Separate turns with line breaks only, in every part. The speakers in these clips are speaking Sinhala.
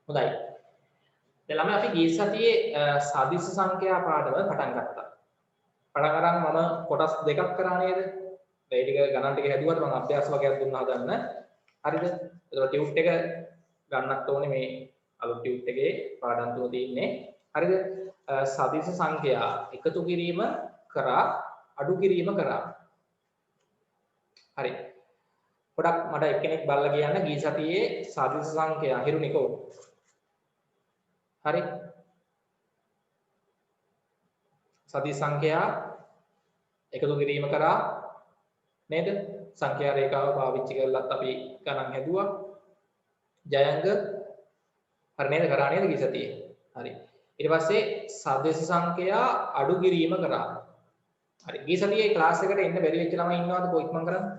හොඳයි. දැන් ළමයි අපි ගිය සතියේ සදිස්ස සංඛ්‍යා පාඩම පටන් ගත්තා. පටන් අරන් මම කොටස් දෙකක් කරා නේද? මේ ටික ගණන් ටික හැදුවට මම අභ්‍යාස වගේක් දුන්නා හදන්න. හරිද? ඒතකොට ටියුට් එක ගන්නත් ඕනේ මේ අලුත් ටියුට් එකේ පාඩම් තුන තියෙන්නේ. හරිද? සදිස්ස සංඛ්‍යා එකතු කිරීම කරා අඩු කිරීම කරා. හරි. පොඩක් මට එක්කෙනෙක් බලලා කියන්න ගිය සතියේ සදිස්ස සංඛ්‍යා හිරුනිකෝ. හරි. සදිස්ස සංඛ්‍යා එකතු කිරීම කරා නේද? සංඛ්‍යා රේඛාව පාවිච්චි කරලත් අපි ගණන් හැදුවා. ජයංග හරි නේද කරා නේද ගිය සතියේ? හරි. ඊට පස්සේ සදිස්ස සංඛ්‍යා අඩු කිරීම කරා. හරි. ගිය සතියේ ක්ලාස් එකට එන්න බැරි වෙච්ච ළමයි ඉන්නවද කොයික් මම කරන්නේ?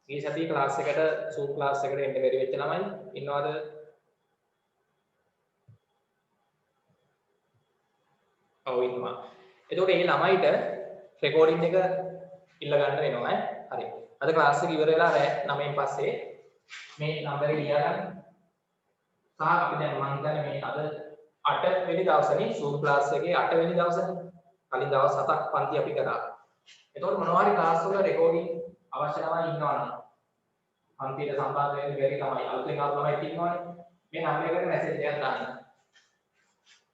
ගිය සතියේ ක්ලාස් එකට සූප් ක්ලාස් එකට එන්න බැරි වෙච්ච ළමයි ඉන්නවද? ඔව් ඉන්නවා. එතකොට මේ ළමයිට රෙකෝඩින් එක ඉල්ල ගන්න වෙනවා ඈ. හරි. අද ක්ලාස් එක ඉවර වෙලා රෑ 9න් පස්සේ මේ නම්බරේ ලියා ගන්න. සහ අපි දැන් මම හිතන්නේ මේ අද 8 වෙනි දවසනේ සූම් ක්ලාස් එකේ 8 වෙනි දවසනේ. කලින් දවස් 7ක් පන්ති අපි කරා. එතකොට මොනවා හරි ක්ලාස් වල රෙකෝඩින් අවශ්‍ය ළමයි ඉන්නවනම් පන්තියට සම්බන්ධ වෙන්න බැරි ළමයි අලුතෙන් ආපු ළමයි ඉන්නවනේ. මේ නම්බරේකට මැසේජ් එකක් දාන්න.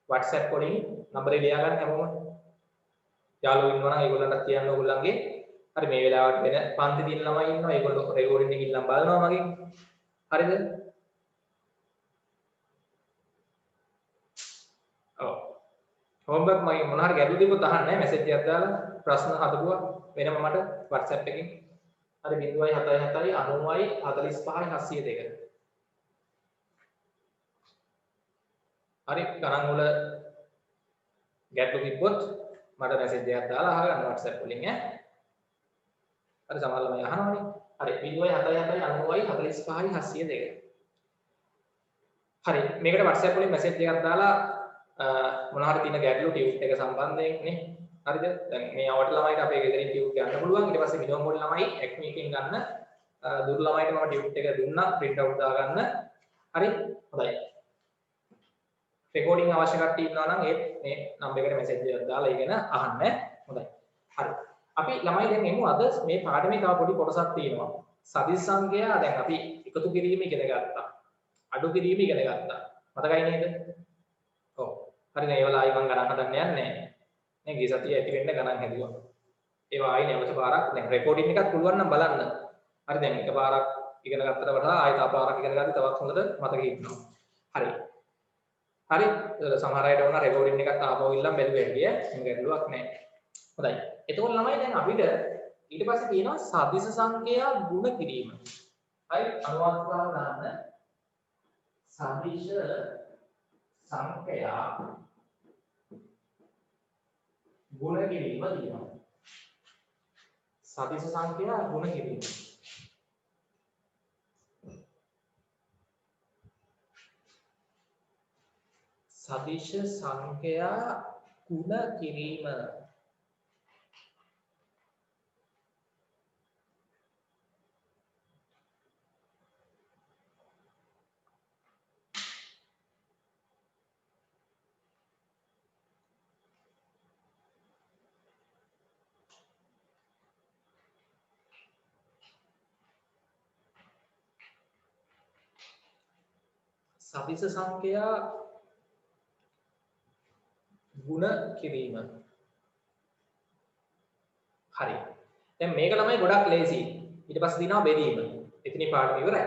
WhatsApp වලින් නම්බරේ ලියා ගන්න හැමෝම. යාළුවෝ ඉන්නවනම් ඒගොල්ලන්ට කියන්න ඕගොල්ලන්ගේ හරි මේ වෙලාවට වෙන පන්ති දින ළමයි ඉන්නවා ඒගොල්ලෝ රෙකෝඩින් එක ඉල්ලන් බලනවා මගෙන්. හරිද? ඔව්. හෝම්වර්ක් මගේ මොන හරි ගැටලු තිබ්බොත් අහන්න ඈ මැසේජ් එකක් දාලා ප්‍රශ්න හදපුවා වෙනම මට WhatsApp එකකින්. හරි 077 90යි 45යි 702. හරි ගණන් වල ගැටලු තිබ්බොත් මට මැසේජ් එකක් දාලා අහගන්න WhatsApp වලින් ඈ. හරි සමහර ළමයි අහනවනේ. හරි 077 90යි 45යි 702. හරි මේකට WhatsApp වලින් මැසේජ් එකක් දාලා මොන හරි තියෙන ගැටලු ටියුට් එක සම්බන්ධයෙන් නේ. හරිද? දැන් මේ අවට ළමයිට අපේ ගෙදරින් ටියුට් ගන්න පුළුවන්. ඊට පස්සේ මිනිවම් වල ළමයි ඇක්මි එකෙන් ගන්න. දුර ළමයිට මම ටියුට් එක දුන්නා print out දා ගන්න. හරි? හොඳයි. රෙකෝඩින් අවශ්‍ය කට්ටිය ඉන්නවා නම් මේ නම්බර් එකට මැසේජ් එකක් දාලා ඉගෙන අහන්න. හොඳයි. හරි. අපි ළමයි දැන් එමු අද මේ පාඩමේ තව පොඩි කොටසක් තියෙනවා. සදිස් සංඛ්‍යා දැන් අපි එකතු කිරීම ඉගෙන ගත්තා. අඩු කිරීම ඉගෙන ගත්තා. මතකයි නේද? ඔව්. හරි නේ ඒවල ආයි මම ගණන් හදන්න යන්නේ නැහැ. නේ ගිය සතියේ ඇති වෙන්න ගණන් හැදුවා. ඒවා ආයි නැවත පාරක් දැන් රෙකෝඩින් එකක් පුළුවන් නම් බලන්න. හරි දැන් එකපාරක් ඉගෙන ගත්තට වඩා ආයි තව පාරක් ඉගෙන ගන්න තවත් හොඳට මතක ඉන්නවා. හරි. හරි සමහර අයට වුණා රෙකෝඩින් එකක් ආපහු ඉල්ලන් බැලුවා ඇගේ මේ ගැටලුවක් නැහැ. හොඳයි. එතකොට ළමයි දැන් අපිට ඊට පස්සේ තියෙනවා සදිස සංඛ්‍යා ගුණ කිරීම. හරි අනුවාද කරලා දාන්න. සදිස සංඛ්‍යා ගුණ කිරීම තියෙනවා. සදිස සංඛ්‍යා ගුණ කිරීම. සදිශ සංඛ්‍යා ගුණ කිරීම. සදිශ සංඛ්‍යා ගුණ කිරීම. හරි. දැන් මේක ළමයි ගොඩක් ලේසි. ඊට පස්සේ දිනවා බෙදීම. එතනින් පාඩම ඉවරයි.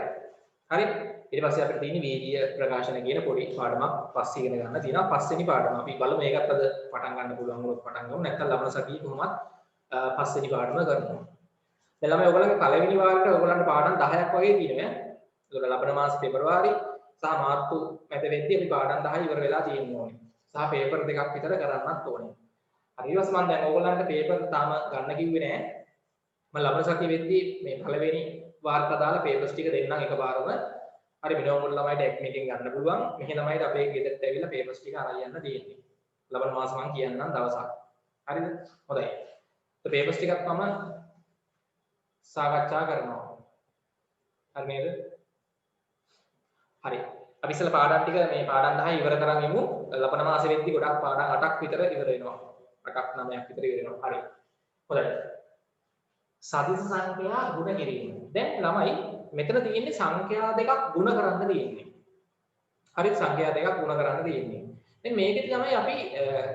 හරි. ඊට පස්සේ අපිට තියෙන්නේ වීර්ය ප්‍රකාශන කියන පොඩි පාඩමක් පස්සේ ඉගෙන ගන්න තියෙනවා. පස්වෙනි පාඩම. අපි බලමු මේකත් අද පටන් ගන්න පුළුවන් වුණොත් පටන් ගමු. නැත්නම් ලබන සතියේ කොහොමත් පස්වෙනි පාඩම කරනවා. දැන් ළමයි ඔයගොල්ලන්ගේ පළවෙනි වාරයට ඔයගොල්ලන්ට පාඩම් 10ක් වගේ තියෙනවා. ඒගොල්ලෝ ලබන මාස පෙබරවාරි සහ මාර්තු මැද වෙද්දී අපි පාඩම් 10 ඉවර වෙලා තියෙන්න ඕනේ. සහ පේපර් දෙකක් විතර කරන්නත් ඕනේ. හරි ඊට පස්සේ මම දැන් ඕගොල්ලන්ට පේපර් තාම ගන්න කිව්වේ නෑ. මම ලබන සතිය වෙද්දී මේ පළවෙනි වාර්තා දාලා පේපර්ස් ටික දෙන්නම් එකපාරම. හරි මිනිවුන් වල ළමයිට එක්මෙකින් ගන්න පුළුවන්. මෙහි ළමයිට අපේ ගෙදරට ඇවිල්ලා පේපර්ස් ටික අරන් යන්න තියෙන්නේ. ලබන මාස මම කියන්නම් දවසක්. හරිද? හොඳයි. તો පේපර්ස් ටිකක් මම සාකච්ඡා කරනවා. හරි නේද? හරි. අපි ඉස්සෙල්ලා පාඩම් ටික මේ පාඩම් 10 ඉවර කරන් යමු. ලබන මාසෙ වෙද්දි ගොඩක් පාඩම් 8ක් විතර ඉවර වෙනවා. 8ක් 9ක් විතර ඉවර වෙනවා. හරි. හොඳයි. සදිශ සංඛ්‍යා ගුණ කිරීම. දැන් ළමයි මෙතන තියෙන්නේ සංඛ්‍යා දෙකක් ගුණ කරන්න තියෙන්නේ. හරි සංඛ්‍යා දෙකක් ගුණ කරන්න තියෙන්නේ. දැන් මේකෙදි ළමයි අපි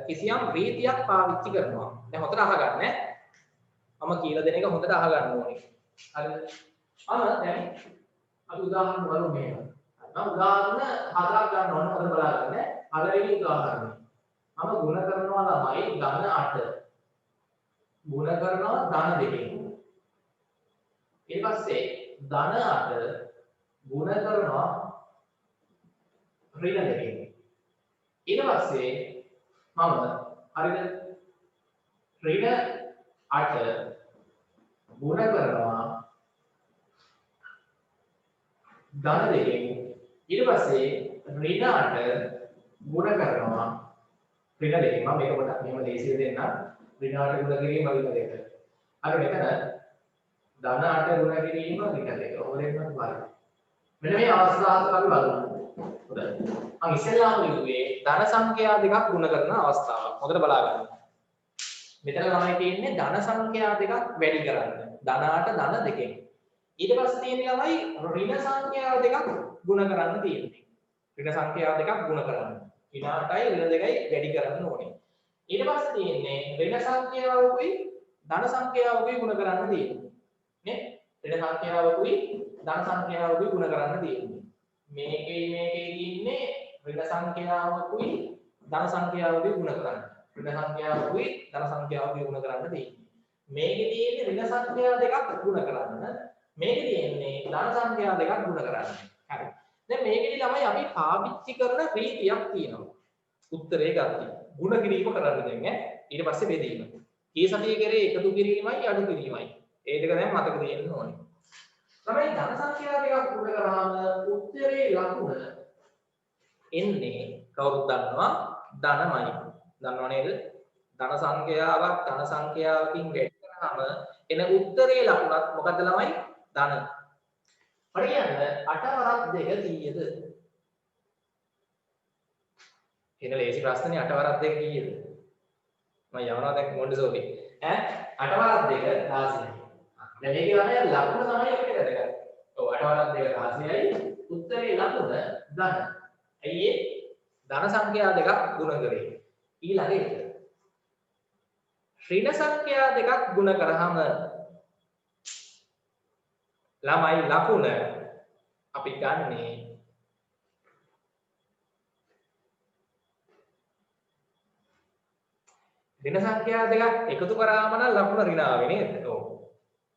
කිසියම් රීතියක් පාවිච්චි කරනවා. දැන් හොඳට අහගන්න ඈ. මම කියලා දෙන එක හොඳට අහගන්න ඕනේ. හරිද? දැන් අපි උදාහරණ බලමු මේක. මම උදාහරණ හතරක් ගන්න ඕන හොඳට බලන්න. පළවෙනි උදාහරණය. මම ගුණ කරනවා ළමයි ධන 8. ගුණ කරනවා ධන 2කින්. ඊට පස්සේ ධන 8 ගුණ කරනවා ඍණ 2කින්. ඊට පස්සේ මම හරිද ඍණ 8 ගුණ කරනවා ධන 2කින්. ඊට පස්සේ ඍණ 8 ගුණ කරනවා ඍණ 2කින්. මම මේක පොඩ්ඩක් මෙහෙම ලේසියෙන් දෙන්නම්. ඍණ 8 ගුණ කිරීම ඍණ 2. අර මෙතන ධන 8 ගුණ කිරීම ඍණ 2. ඕලෙන්නත් බලන්න. මෙන්න මේ අවස්ථාවක අපි බලමු. හොඳයි. මම ඉස්සෙල්ලාම කිව්වේ ධන සංඛ්‍යා දෙකක් ගුණ කරන අවස්ථාවක්. හොඳට බලා ගන්න. මෙතන තමයි තියෙන්නේ ධන සංඛ්‍යා දෙකක් වැඩි කරන්න. ධන 8 ධන 2කින්. ඊට පස්සේ තියෙන්නේ ළමයි ඍණ සංඛ්‍යා දෙකක් ගුණ කරන්න තියෙන්නේ. ඍණ සංඛ්‍යා දෙකක් ගුණ කරන්න. ඍණ 8යි ඍණ 2යි වැඩි කරන්න ඕනේ. ඊට පස්සේ තියෙන්නේ ඍණ සංඛ්‍යාවකුයි ධන සංඛ්‍යාවකුයි ගුණ කරන්න තියෙන්නේ. නේ? ඍණ සංඛ්‍යාවකුයි ධන සංඛ්‍යාවකුයි ගුණ කරන්න තියෙන්නේ. මේකේ ඉන්නේ ඍණ සංඛ්‍යාවකුයි ධන සංඛ්‍යාවකුයි ගුණ කරන්න. ඍණ සංඛ්‍යාවකුයි ධන සංඛ්‍යාවකුයි ගුණ කරන්න තියෙන්නේ. මේකේ තියෙන්නේ ඍණ සංඛ්‍යා දෙකක් ගුණ කරන්න. මේකේ තියෙන්නේ ධන සංඛ්‍යා දෙකක් ගුණ කරන්න. හරි. දැන් මේකෙදි ළමයි අපි පාවිච්චි කරන රීතියක් තියෙනවා. උත්තරේ ගන්න. ගුණ කිරීම කරන්න දැන් ඈ. ඊට පස්සේ බෙදීම. කී සතිය කරේ එකතු කිරීමයි අඩු කිරීමයි. ඒ දෙක දැන් මතක තියෙන්න ඕනේ. තමයි ධන සංඛ්‍යා දෙකක් ගුණ කරාම උත්තරේ ලකුණ එන්නේ කවුරුත් දන්නවා ධනමයි. දන්නව නේද? ධන සංඛ්‍යාවක් ධන සංඛ්‍යාවකින් වැඩි කරාම එන උත්තරේ ලකුණත් මොකද්ද ළමයි? ධන. හරි කියන්නේ 8 වරක් 2 කීයද? එන ලේසි ප්‍රශ්නේ 8 වරක් 2 කීයද? මම යවනවා දැන් මොන්ඩිසෝරි. 8 වරක් 2 16. දැන් මේකේ ළමයි ලකුණ තමයි අපිට වැදගත්. ඔව් 8 වරක් 2 16යි උත්තරේ ලකුණ ධන. ඇයි ඒ? ධන සංඛ්‍යා දෙකක් ගුණ කරේ. ඊළඟ එක. ඍණ සංඛ්‍යා දෙකක් ගුණ කරාම ළමයි ලකුණ අපි ගන්නේ ඍණ සංඛ්‍යා දෙකක් එකතු කරාම නම් ලකුණ ඍණ ආවේ නේද? ඔව්.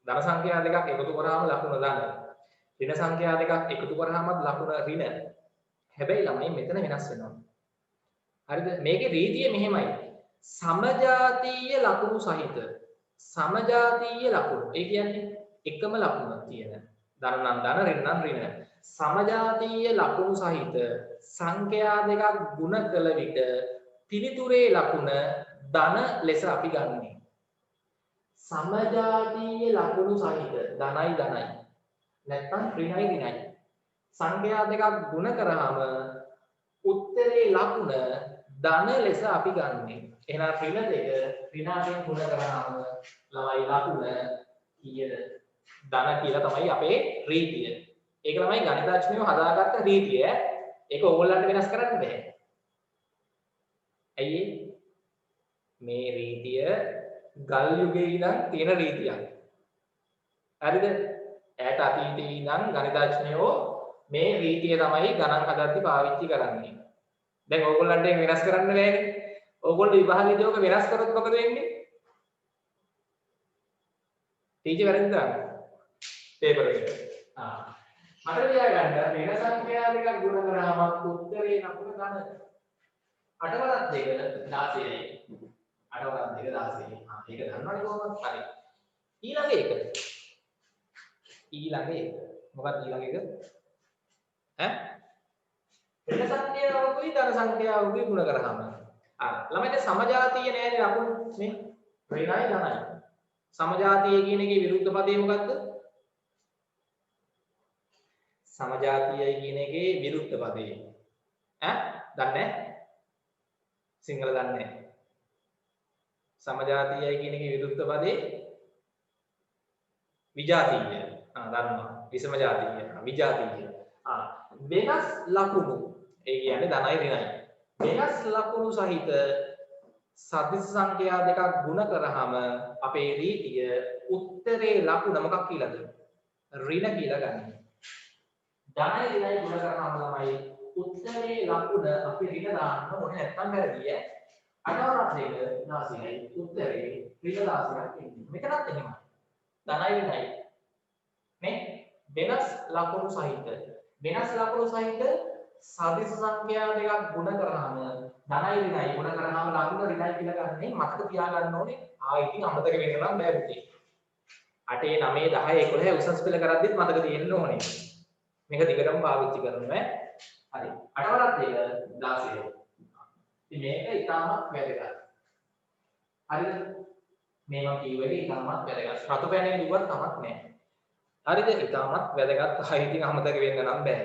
ධන සංඛ්‍යා දෙකක් එකතු කරාම ලකුණ ධන. ඍණ සංඛ්‍යා දෙකක් එකතු කරාමත් ලකුණ ඍණ. හැබැයි ළමයි මෙතන වෙනස් වෙනවා. හරිද? මේකේ රීතිය මෙහෙමයි. සමජාතීය ලකුණු සහිත සමජාතීය ලකුණු. ඒ කියන්නේ එකම ලකුණ තියෙන. ධන නම් ධන ඍණ නම් ඍණ. සමජාතීය ලකුණු සහිත සංඛ්‍යා දෙකක් ගුණ කළ විට පිළිතුරේ ලකුණ ධන ලෙස අපි ගන්නෙ. සමජාතීය ලකුණු සහිත ධනයි ධනයි. නැත්නම් ඍණයි ඍණයි. සංඛ්‍යා දෙකක් ගුණ කරාම උත්තරේ ලකුණ ධන ලෙස අපි ගන්නෙ. එහෙනම් ඍණ දෙක ඍණයෙන් ගුණ කරාම ළමයි ලකුණ කීයද? ධන කියලා තමයි අපේ රීතිය. ඒක තමයි ගණිතඥයෝ හදාගත්ත රීතිය. ඒක ඕගොල්ලන්ට වෙනස් කරන්න බෑ. ඇයි මේ රීතිය ගල් යුගයේ ඉඳන් තියෙන රීතියක්. හරිද? ඈත අතීතයේ ඉඳන් ගණිතඥයෝ මේ රීතිය තමයි ගණන් හදද්දී පාවිච්චි කරන්නේ. දැන් ඕගොල්ලන්ට ඒක වෙනස් කරන්න බෑනේ. ඕගොල්ලෝ විභාගයේදී ඔක වෙනස් කරොත් මොකද වෙන්නේ? ටීචර් වැරදිද? පේපර් එක. මට ලියා ගන්න ඍණ සංඛ්‍යා දෙකක් ගුණ කරාම උත්තරේ ලකුණ ගන්න. 8 වරක් 2 16යි. 8 වරක් 2 16යි. ඒක දන්නවනේ කොහොමද? හරි. ඊළඟ එක. මොකක්ද ඊළඟ එක? ඍණ සංඛ්‍යාවකුයි ධන සංඛ්‍යාවකුයි ගුණ කරාම. ළමයිට සමජාතීය නෑනේ ලකුණු මේ ඍණයි ධනයි. සමජාතීය කියන එකේ විරුද්ධ පදේ මොකද්ද? සමජාතීයයි කියන එකේ විරුද්ධ පදේ. දන්නේ සිංහල දන්නේ සමජාතීයයි කියන එකේ විරුද්ධ පදේ විජාතීය. දන්නවා. විසම ජාතීය. විජාතීය. වෙනස් ලකුණු. ඒ කියන්නේ ධනයි ඍණයි. වෙනස් ලකුණු සහිත සදිශ සංඛ්‍යා දෙකක් ගුණ කරාම අපේ රීතිය උත්තරේ ලකුණ මොකක් කියලාද? ඍණ කියලා ගන්න. ධනයි ඍණයි ගුණ කරාම තමයි උත්තරේ ලකුණ අපි ඍණ දාන්න ඕනේ නැත්නම් වැරදි ඈ. අටවරක් දෙක 16යි උත්තරේ ඍණ 16ක් එන්නේ. මෙතනත් එහෙමයි. ධනයි ඍණයි මේ වෙනස් ලකුණු සහිත සදිශ සංඛ්‍යා දෙකක් ගුණ කරාම ධනයි ඍණයි ගුණ කරාම ලකුණ ඍණයි කියලා ගන්නේ මතක තියාගන්න ඕනේ. ඉතින් අමතක වෙන්න නම් බෑ පුතේ. 8 9 10 11 උසස් පෙළ කරද්දිත් මතක තියෙන්න ඕනේ. මේක දිගටම පාවිච්චි කරනවා. හරි. 8 වරක් දෙක 16. ඉතින් මේක ඉතාමත් වැදගත්. හරිද? මේ මම කියුව එක ඉතාමත් වැදගත්. රතු පැනේ ලිව්වත් කමක් නැහැ. හරිද? ඉතාමත් වැදගත්. ඉතින් අමතක වෙන්න නම් බෑ.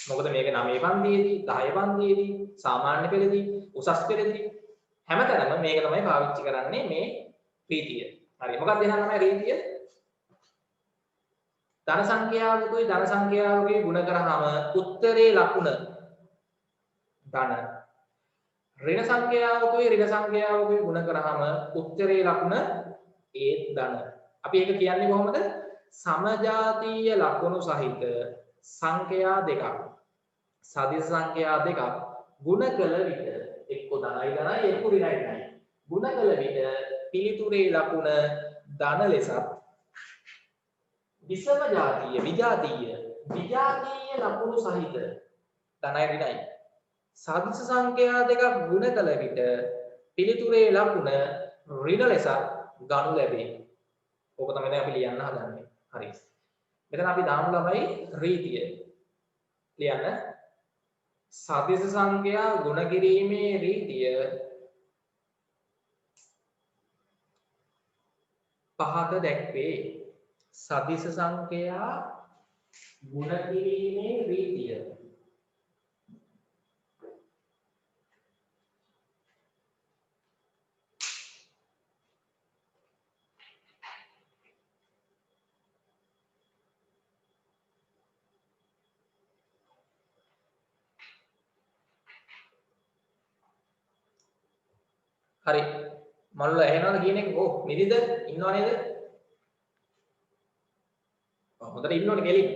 මොකද මේක 9 පන්තියේදී 10 පන්තියේදී සාමාන්‍ය පෙළදී උසස් පෙළදී හැමතැනම මේක තමයි පාවිච්චි කරන්නේ මේ රීතිය. හරි. මොකක්ද එහෙනම් තමයි රීතිය? ධන සංඛ්‍යාවකුයි ධන සංඛ්‍යාවකුයි ගුණ කරාම උත්තරේ ලකුණ ධන. ඍණ සංඛ්‍යාවකුයි ඍණ සංඛ්‍යාවකුයි ගුණ කරාම උත්තරේ ලකුණ ඒත් ධන. අපි ඒක කියන්නේ කොහොමද? සමජාතීය ලකුණු සහිත සංඛ්‍යා දෙකක් සදිශ සංඛ්‍යා දෙකක් ගුණ කළ විට එක්ක ධනයි ධනයි එක්ක ඍණයි ඍණයි ගුණ කළ විට පිළිතුරේ ලකුණ ධන ලෙසත් විසම ජාතීය විජාතීය ලකුණු සහිත ධනයි ඍණයි සදිශ සංඛ්‍යා දෙකක් ගුණ කළ විට පිළිතුරේ ලකුණ ඍණ ලෙසත් ගනු ලැබේ. ඕක තමයි දැන් අපි ලියන්න හදන්නේ. හරි. මෙතන අපි දාමු ළමයි රීතිය. ලියන්න. සදිශ සංඛ්‍යා ගුණ කිරීමේ රීතිය පහත දැක්වේ. සදිශ සංඛ්‍යා ගුණ කිරීමේ රීතිය හරි. මල්ල ඇහෙනවද කියන එක? නිදිද? ඉන්නව නේද? හොඳට ඉන්න ඕනේ කෙලින්.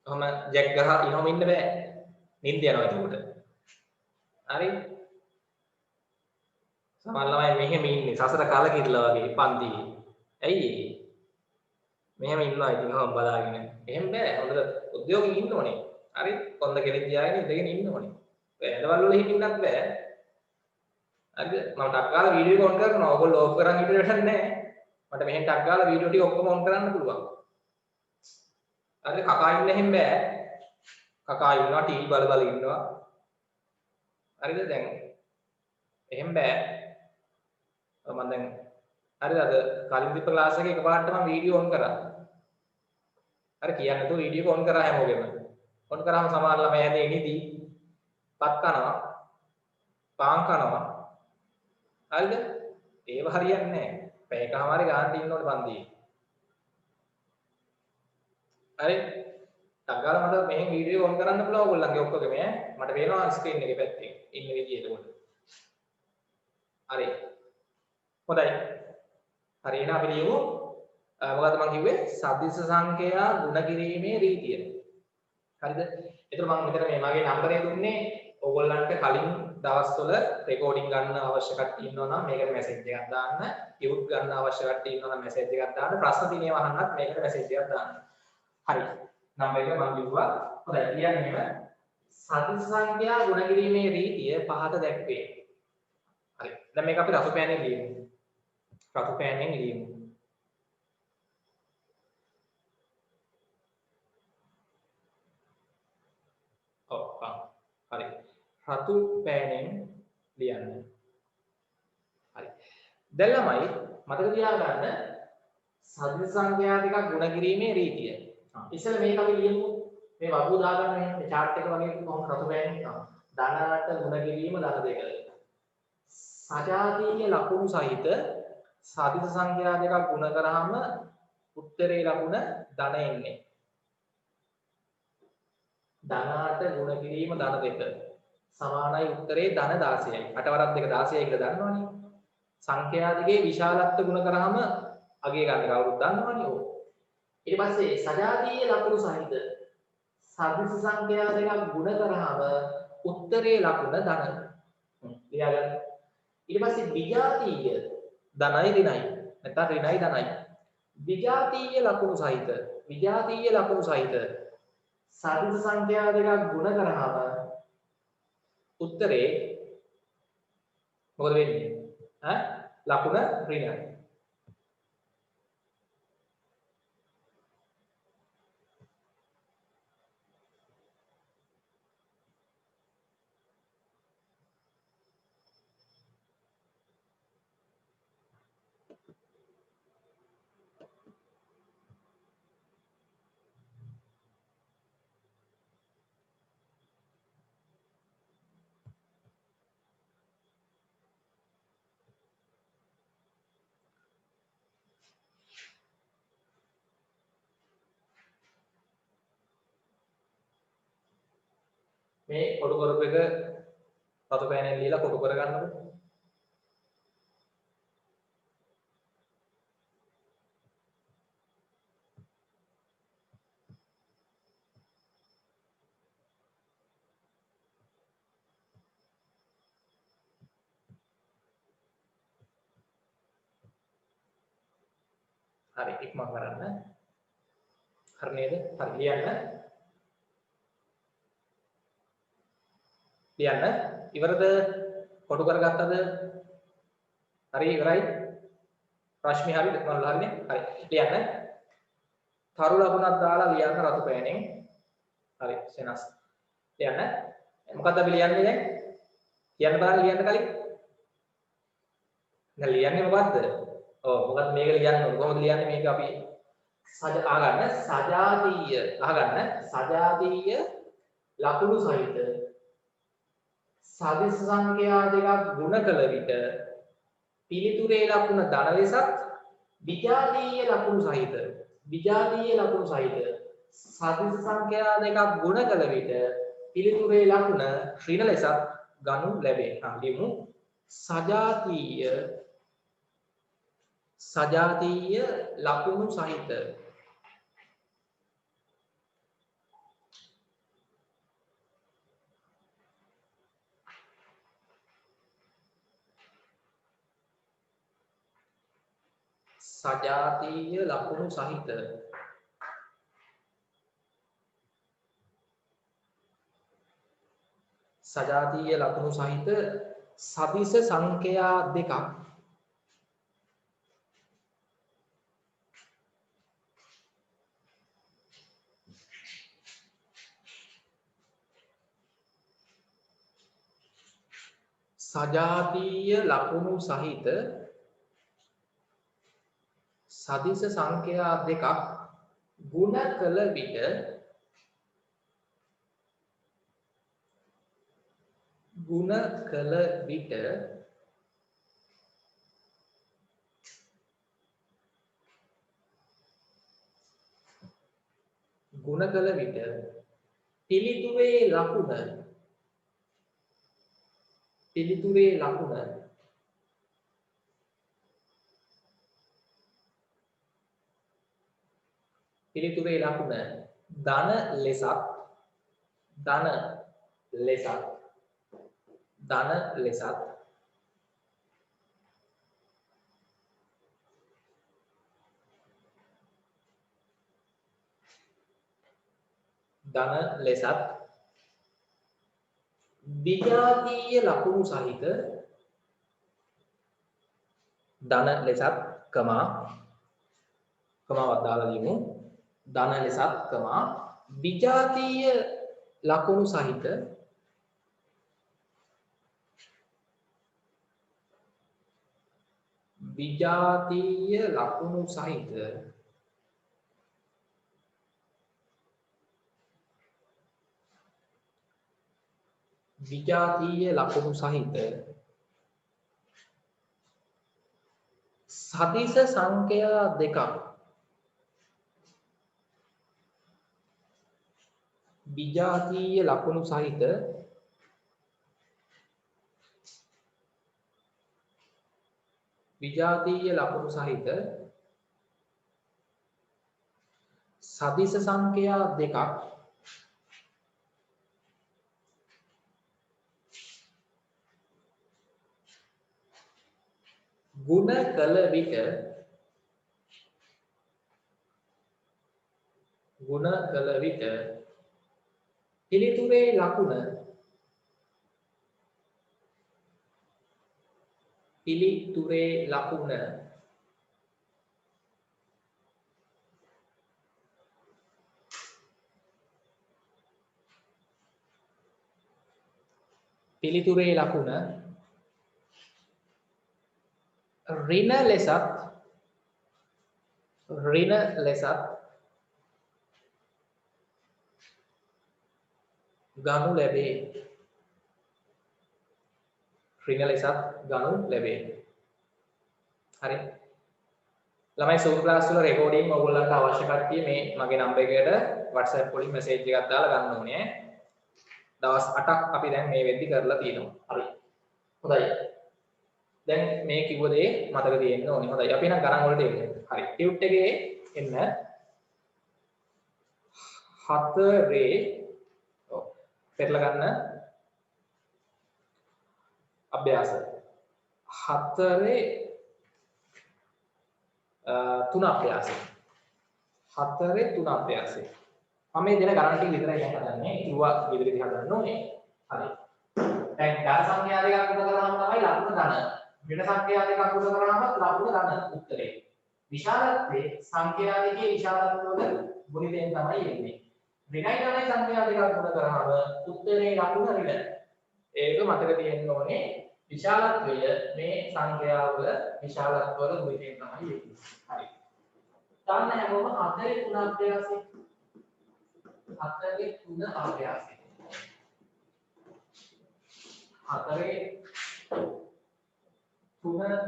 කොහම ජැක් ගහලා ඉනවම ඉන්න බෑ. නිින්ද යනවා ඒකට. හරි. සමහර ළමයි මෙහෙම ඉන්නේ සසර කලකිරලා වගේ පන්තියේ. ඇයි ඒ? මෙහෙම ඉන්නවා ඉතින් කොහොම බලාගෙන. එහෙම බෑ. හොඳට උද්‍යෝගයෙන් ඉන්න ඕනේ. හරි. කොන්ද කෙලින් තියාගෙන ඉඳගෙන ඉන්න ඕනේ. ඇඳවල වල හිටින්නත් බෑ. හරිද? මම ටක් ගාලා වීඩියෝ එක ඔන් කරනවා. ඔයගොල්ලෝ ඕෆ් කරන් හිටියට වැඩක් නැහැ. මට මෙහෙන් ටක් ගාලා වීඩියෝ ටික ඔක්කොම ඔන් කරන්න පුළුවන්. හරිද? කකා ඉන්න හැම බෑ. කකා ඉන්නවා ටීවී බල බල ඉන්නවා. හරිද? දැන් එහෙම බෑ. මම දැන් හරිද? අද කලින් දීප ක්ලාස් එකේ එකපාරට මම වීඩියෝ ඔන් කරා. හරි කියන්නේ නැතුව වීඩියෝ එක ඔන් කරා හැමෝගෙම. ඔන් කරාම සමහර ළමයි ඇඳේ නිදි. පත් කනවා. පාන් කනවා. හරිද? ඒව හරියන්නේ නැහැ. පැයකමාරි ගානට ඉන්න ඕනේ පන්තියේ. හරි? ටග්ගාලා මට මෙහෙන් වීඩියෝ ඔන් කරන්න පුළුවන් ඔයගොල්ලන්ගේ ඔක්කොගෙම ඈ. මට පේනවා ස්ක්‍රීන් එකේ පැත්තේ ඉන්න විදිය එතකොට. හරි. හොඳයි. හරි එහෙනම් අපි ලියමු. මොකද්ද මම කිව්වේ? සදිශ සංඛ්‍යා ගුණ කිරීමේ රීතිය. හරිද? ඒතර මම මෙතන මේ මගේ නම්බරේ දුන්නේ ඔයගොල්ලන්ට කලින් දවස්වල රෙකෝඩින් ගන්න අවශ්‍ය කට්ටිය ඉන්නවා නම් මේකට මැසේජ් එකක් දාන්න. ටියුට් ගන්න අවශ්‍ය කට්ටිය ඉන්නවා නම් මැසේජ් එකක් දාන්න. ප්‍රශ්න තියෙනවා අහන්නත් මේකට මැසේජ් එකක් දාන්න. හරි. නම්බර එක මම කිව්වා. හොඳයි. කියන්නේ මෙහෙම සදිශ සංඛ්‍යා ගුණ කිරීමේ රීතිය පහත දැක්වේ. හරි. දැන් මේක අපි රතු පෑනෙන් ලියමු. රතු පෑනෙන් ලියමු. හරි. රතු පෑනෙන් ලියන්න. හරි. දැන් ළමයි මතක තියාගන්න සදිශ සංඛ්‍යා දෙකක් ගුණ කිරීමේ රීතිය. ඉතින් මේක අපි ලියමු. මේ වගු දාගන්න මේ chart එක වගේ කොහොමද රතු පෑන්නේ ධන 8 ගුණ කිරීම ධන 2 සජාතීය ලකුණු සහිත සදිස සංඛ්‍යා දෙකක් ගුණ කරාම උත්තරේ ලකුණ ධන එන්නේ ධන 8 ගුණ කිරීම ධන 2 සමානයි උත්තරේ ධන 16යි 8 වරක් 2 16යි කියලා දන්නවනේ සංඛ්‍යා දෙකේ විශාලත්ව ගුණ කරාම අගේ ගන්න කවුරුත් දන්නවනේ ඕක ඊට පස්සේ සජාතීය ලකුණු සහිත සදිස සංඛ්‍යා දෙකක් ගුණ කරාම උත්තරේ ලකුණ ධන ලියාගන්න ඊට පස්සේ විජාතීය ධනයි ඍණයි නැත්නම් ඍණයි ධනයි විජාතීය ලකුණු සහිත සදිස සංඛ්‍යා දෙකක් ගුණ කරාම උත්තරේ මොකද වෙන්නේ ලකුණ ඍණයි මේ කොටු කරපු එක රතු පෑනෙන් ලියලා කොටු කරගන්නකො හරි ඉක්මන් කරන්න හරි නේද හරි ලියන්න ඉවරද කොටු කරගත්තද හරි ඉවරයි රශ්මි හරි මල්ල හරිනේ හරි ලියන්න තරු ලකුණක් දාලා ලියන්න රතු පෑනෙන් හරි සෙනස් ලියන්න මොකක්ද අපි ලියන්නේ දැන් කියන්න බලන්න ලියන්න කලින් දැන් ලියන්නේ මොකද්ද ඔව් මොකද්ද මේක ලියන්න ඕන කොහොමද ලියන්නේ මේක අපි අහගන්න සජාතීය ලකුණු සහිත සදිස සංඛ්‍යා දෙකක් ගුණ කළ විට පිළිතුරේ ලකුණ ධන ලෙසත් විජාතීය ලකුණු සහිත සදිස සංඛ්‍යා දෙකක් ගුණ කළ විට පිළිතුරේ ලකුණ ඍණ ලෙසත් ගනු ලැබේ. හරිමු සජාතීය ලකුණු සහිත සජාතීය ලකුණු සහිත සදිස සංඛ්‍යා දෙකක් සජාතීය ලකුණු සහිත සදිස සංඛ්‍යා දෙකක් ගුණ කළ විට පිළිතුරේ ලකුණ ධන ලෙසත් විජාතීය ලකුණු සහිත ධන ලෙසත් කමාවක් දාලා ලියමු ධන ලෙසත් විජාතීය ලකුණු සහිත විජාතීය ලකුණු සහිත සදිස සංඛ්‍යා දෙකක් විජාතීය ලකුණු සහිත සදිස සංඛ්‍යා දෙකක් ගුණ කළ විට පිළිතුරේ ලකුණ ඍණ ලෙසත් ගනු ලැබේ. හරි. ළමයි Zoom class වල රෙකෝඩින් ඔයගොල්ලන්ට අවශ්‍ය කට්ටිය මේ මගේ නම්බර් එකට WhatsApp වලින් මැසේජ් එකක් දාලා ගන්න ඕනේ. දවස් 8ක් අපි දැන් මේ වෙද්දි කරලා තියෙනවා. හරි. හොඳයි. දැන් මේ කිව්ව දේ මතක තියෙන්න ඕනේ. හොඳයි. අපි එහෙනම් ගණන් වලට එමු. හරි. ටියුට් එකේ එන්න 4 පෙරලා ගන්න අභ්‍යාස 4 3 අභ්‍යාසය 4 3 අභ්‍යාසය මම මේ දෙන ගණන් ටික විතරයි දැන් හදන්නේ කිව්වා විදිහට හදන්න ඕනේ හරි දැන් ධන සංඛ්‍යා දෙකක් උඩ කරාම තමයි ලකුණ ධන ඍණ සංඛ්‍යා දෙකක් උඩ කරාම ලකුණ ධන උත්තරේ විශාලත්වයේ සංඛ්‍යා දෙකේ විශාලත්වය වල ගුණිතයෙන් තමයි එන්නේ ඍණයි ධනයි සංඛ්‍යා දෙකක් උඩ කරාම උත්තරේ ලකුණ ඍණ ඒක මතක තියෙන්න ඕනේ විශාලත්වය මේ සංඛ්‍යාවල විශාලත්ව වල ගුණිතයෙන් තමයි එන්නේ. හරි. දාන්න හැමෝම 4 3 අභ්‍යාසය. 4 3 අභ්‍යාසය. 4 3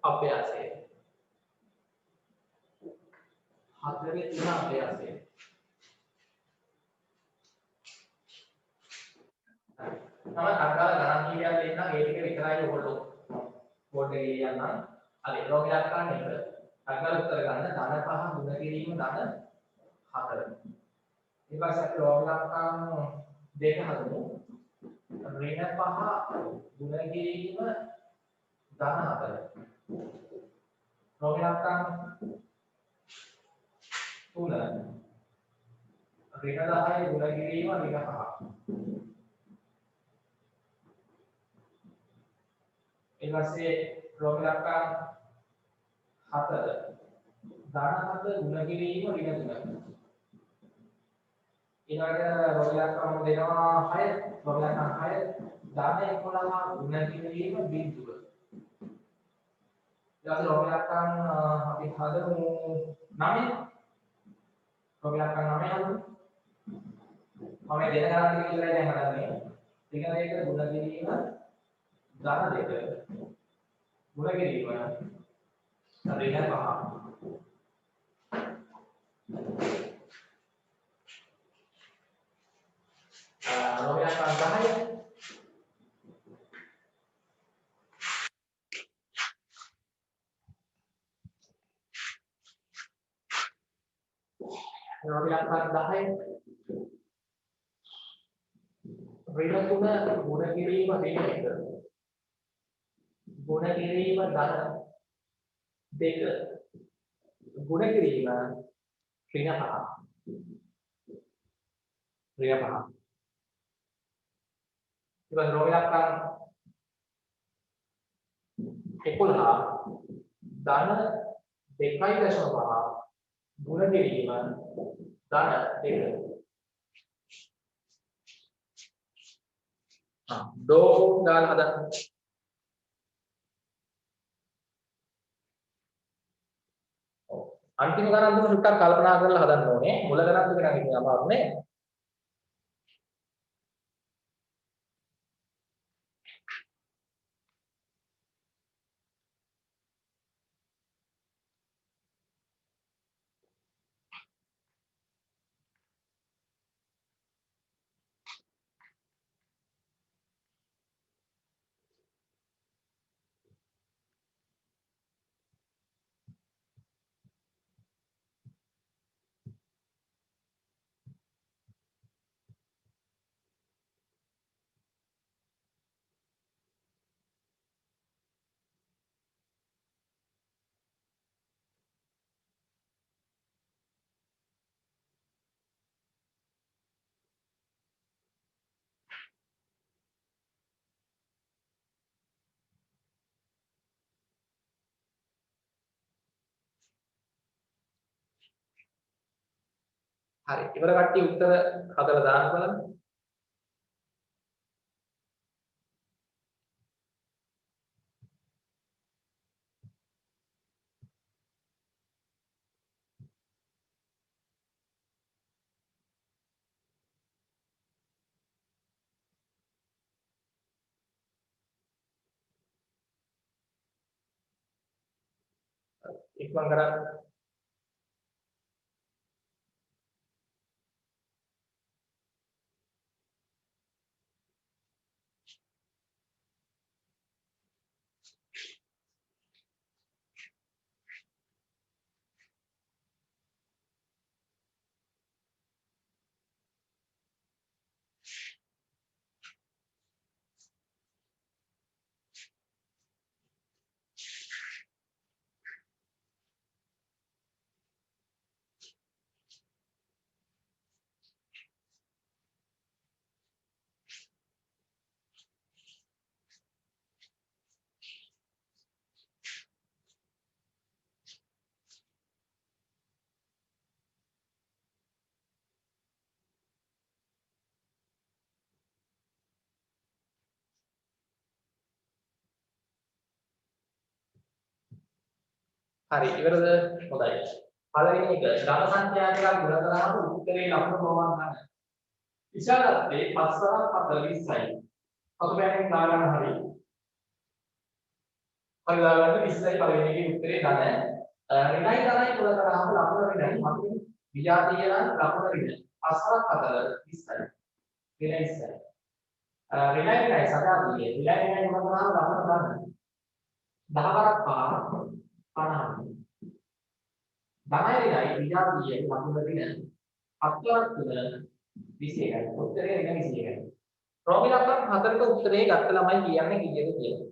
අභ්‍යාසය. 4 3 අභ්‍යාසය. තමයි අග්ගල ගණන් කීයක් දෙන්න ඒ ටික විතරයි ඔයගොල්ලෝ බෝඩ් එකේ ලියන්න. හරි ලෝක ඉලක්කයන් එක. අග්ගල උත්තර ගන්න ධන 5 ගුණ කිරීම ධන 4. ඊට පස්සේ අපි ලෝක ඉලක්කයන් දෙක හදමු. ඍණ 5 ගුණ කිරීම ධන 4. ලෝක ඉලක්කයන් 3 ඍණ 10 ගුණ කිරීම ඍණ 5. ඊපස්සේ ලෝක ඉලක්කයන් 4 ධන 7 ගුණ කිරීම ඍණ 3 ඊළඟට ලෝක ඉලක්කයන් දෙනවා 6 ලෝක ඉලක්කයන් 6 ධන 11 ගුණ කිරීම බිඳුව ඊළඟට ලෝක ඉලක්කයන් අපි හදමු 9 ලෝක ඉලක්කයන් 9 හදමු මම දෙන ගණන් ටික ඉස්සරහින් දැන් හදන්නේ ඍණ 2 ගුණ කිරීම ධන 2 ගුණ කිරීම ඍණ 5 ලෝක ඉලක්කයන් 10 ලෝක ඉලක්කයන් 10 ඍණ 3 ගුණ කිරීම ඍණ 1 ගුණ කිරීම ධන 2 ගුණ කිරීම ඍණ 5 ඍණ 5 ඊළඟ ලෝක ඉලක්කයන් 11 ධන 2.5 ගුණ කිරීම ධන 2 දෝ දාලා හදන්න අන්තිම ගණන් දුන්න ටිකක් කල්පනා කරලා හදන්න ඕනේ මුල ගණන් දුක නම් ඉතින් අමාරු නේ හරි. ඉවර කට්ටිය උත්තර හදලා දාන්න බලන්න. ඉක්මන් කරන්න. හරි ඉවරද? හොඳයි. පළවෙනි එක ධන සංඛ්‍යාවක ගුණ කරාම උත්තරේ ලකුණු ප්‍රමාණ ගන්න. විශාලත්වයේ 5/40යි. අපබෑනෙන් දාගන්න හරි. හරි දාගන්න 20යි පළවෙනි එකේ උත්තරේ ධන. ඍණයි ධනයි ගුණ කරාම ලකුණ ඍණයි. මතුවේ විජාතීය නම් ලකුණ ඍණ. 5/40 20යි. ඍණ 20යි. ඍණයි ඍණයි සජාතීය. ඍණයි ඍණයි ගුණ කරාම ලකුණ ධන. 10 5 50. ධනයයි විජාතියයි ලකුණ ඍණ 7/3 21යි. උත්තරේ ඍණ 21යි. ප්‍රෝමිලකම් 4ට උත්තරේ ගත්ත ළමයි කියන්නේ කීයද කියලා.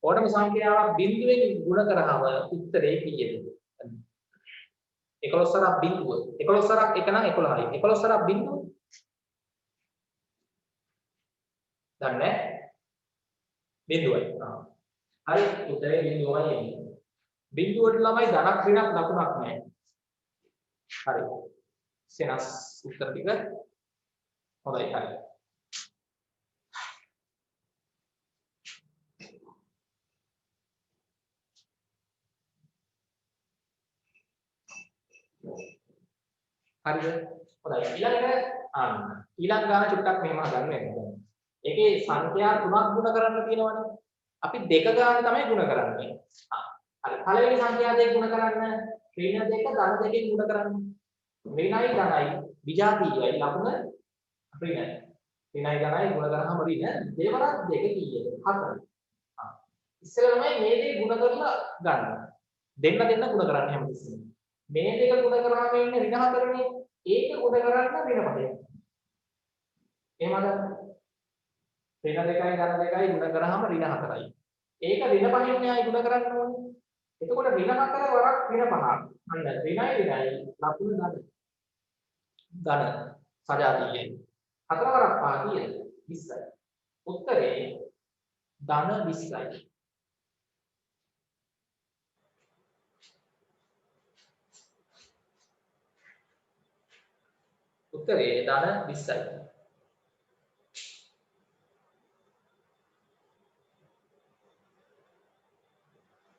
ඕනම සංඛ්‍යාවක් බිඳුවෙන් ගුණ කරාම උත්තරේ කීයද? 11 සරක් බිඳුව. 11 සරක් එක නම් 11යි. 11 සරක් බිඳුව. දන්නේ බිඳුවයි. හරි උත්තරේ බිඳුවමයි එන්නේ. බිඳුවට ළමයි ධනක් ඍණක් ලකුණක් නැහැ. හරි. සෙනස් උත්තර ටික හොඳයි හරි. හරිද? හොඳයි. ඊළඟ ගාන චුට්ටක් මෙහෙම හදන්න වෙනවා. ඒකේ සංඛ්‍යා තුනක් ගුණ කරන්න තියෙනවනේ. අපි දෙක ගාන තමයි ගුණ කරන්නේ. හරි. පළවෙනි සංඛ්‍යා දෙක ගුණ කරන්න ඍණ දෙක ධන දෙකෙන් ගුණ කරන්න. ඍණයි ධනයි විජාතීයයි ලකුණ ඍණ. ඍණයි ධනයි ගුණ කරාම ඍණ දෙවරක් දෙක කීයද? 4. ඉස්සෙල්ලාම මේ දෙක ගුණ කරලා ගන්න. දෙන්න ගුණ කරන්න හැමතිස්සෙම. මේ දෙක ගුණ කරාම ඉන්නේ ඍණ 4නේ. ඒක ගුණ කරන්න ඍණ 5ක්. එහෙමද? ඍණ 2යි ධන 2යි ගුණ කරාම ඍණ 4යි. ඒක ඍණ 5න් න්යාය ගුණ කරන්න ඕනේ. එතකොට ඍණ 4 වරක් ඍණ 5ක්. අන්න ඍණයි ඍණයි ලකුණු ධන සජාතීයයි. 4 වරක් 5 කීයද? 20යි. උත්තරේ ධන 20යි. උත්තරේ ධන 20යි.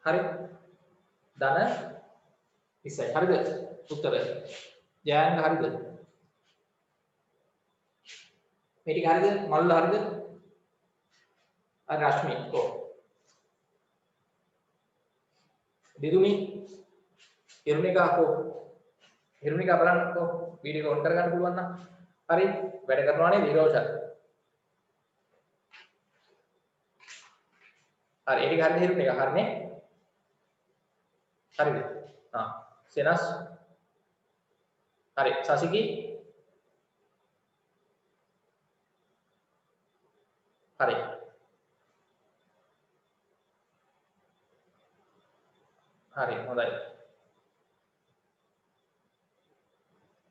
හරි. ධන 20යි. හරිද? උත්තර. ජයන්ත හරිද? මේ ටික හරිද? මල්ල හරිද? රශ්මි කො. දිදුමි හිරුනිකා කො. හිරුනිකා බලන්න කො. වීඩියෝ ඔන් කරගන්න පුළුවන් නම්. හරි. වැඩ කරනවා නේ විරෝෂා. හරි. ඒ ටික හරිද හිරුනිකා? හරිනේ. හරිද? සෙනස් හරි. සසිකි හරි. හරි හොඳයි.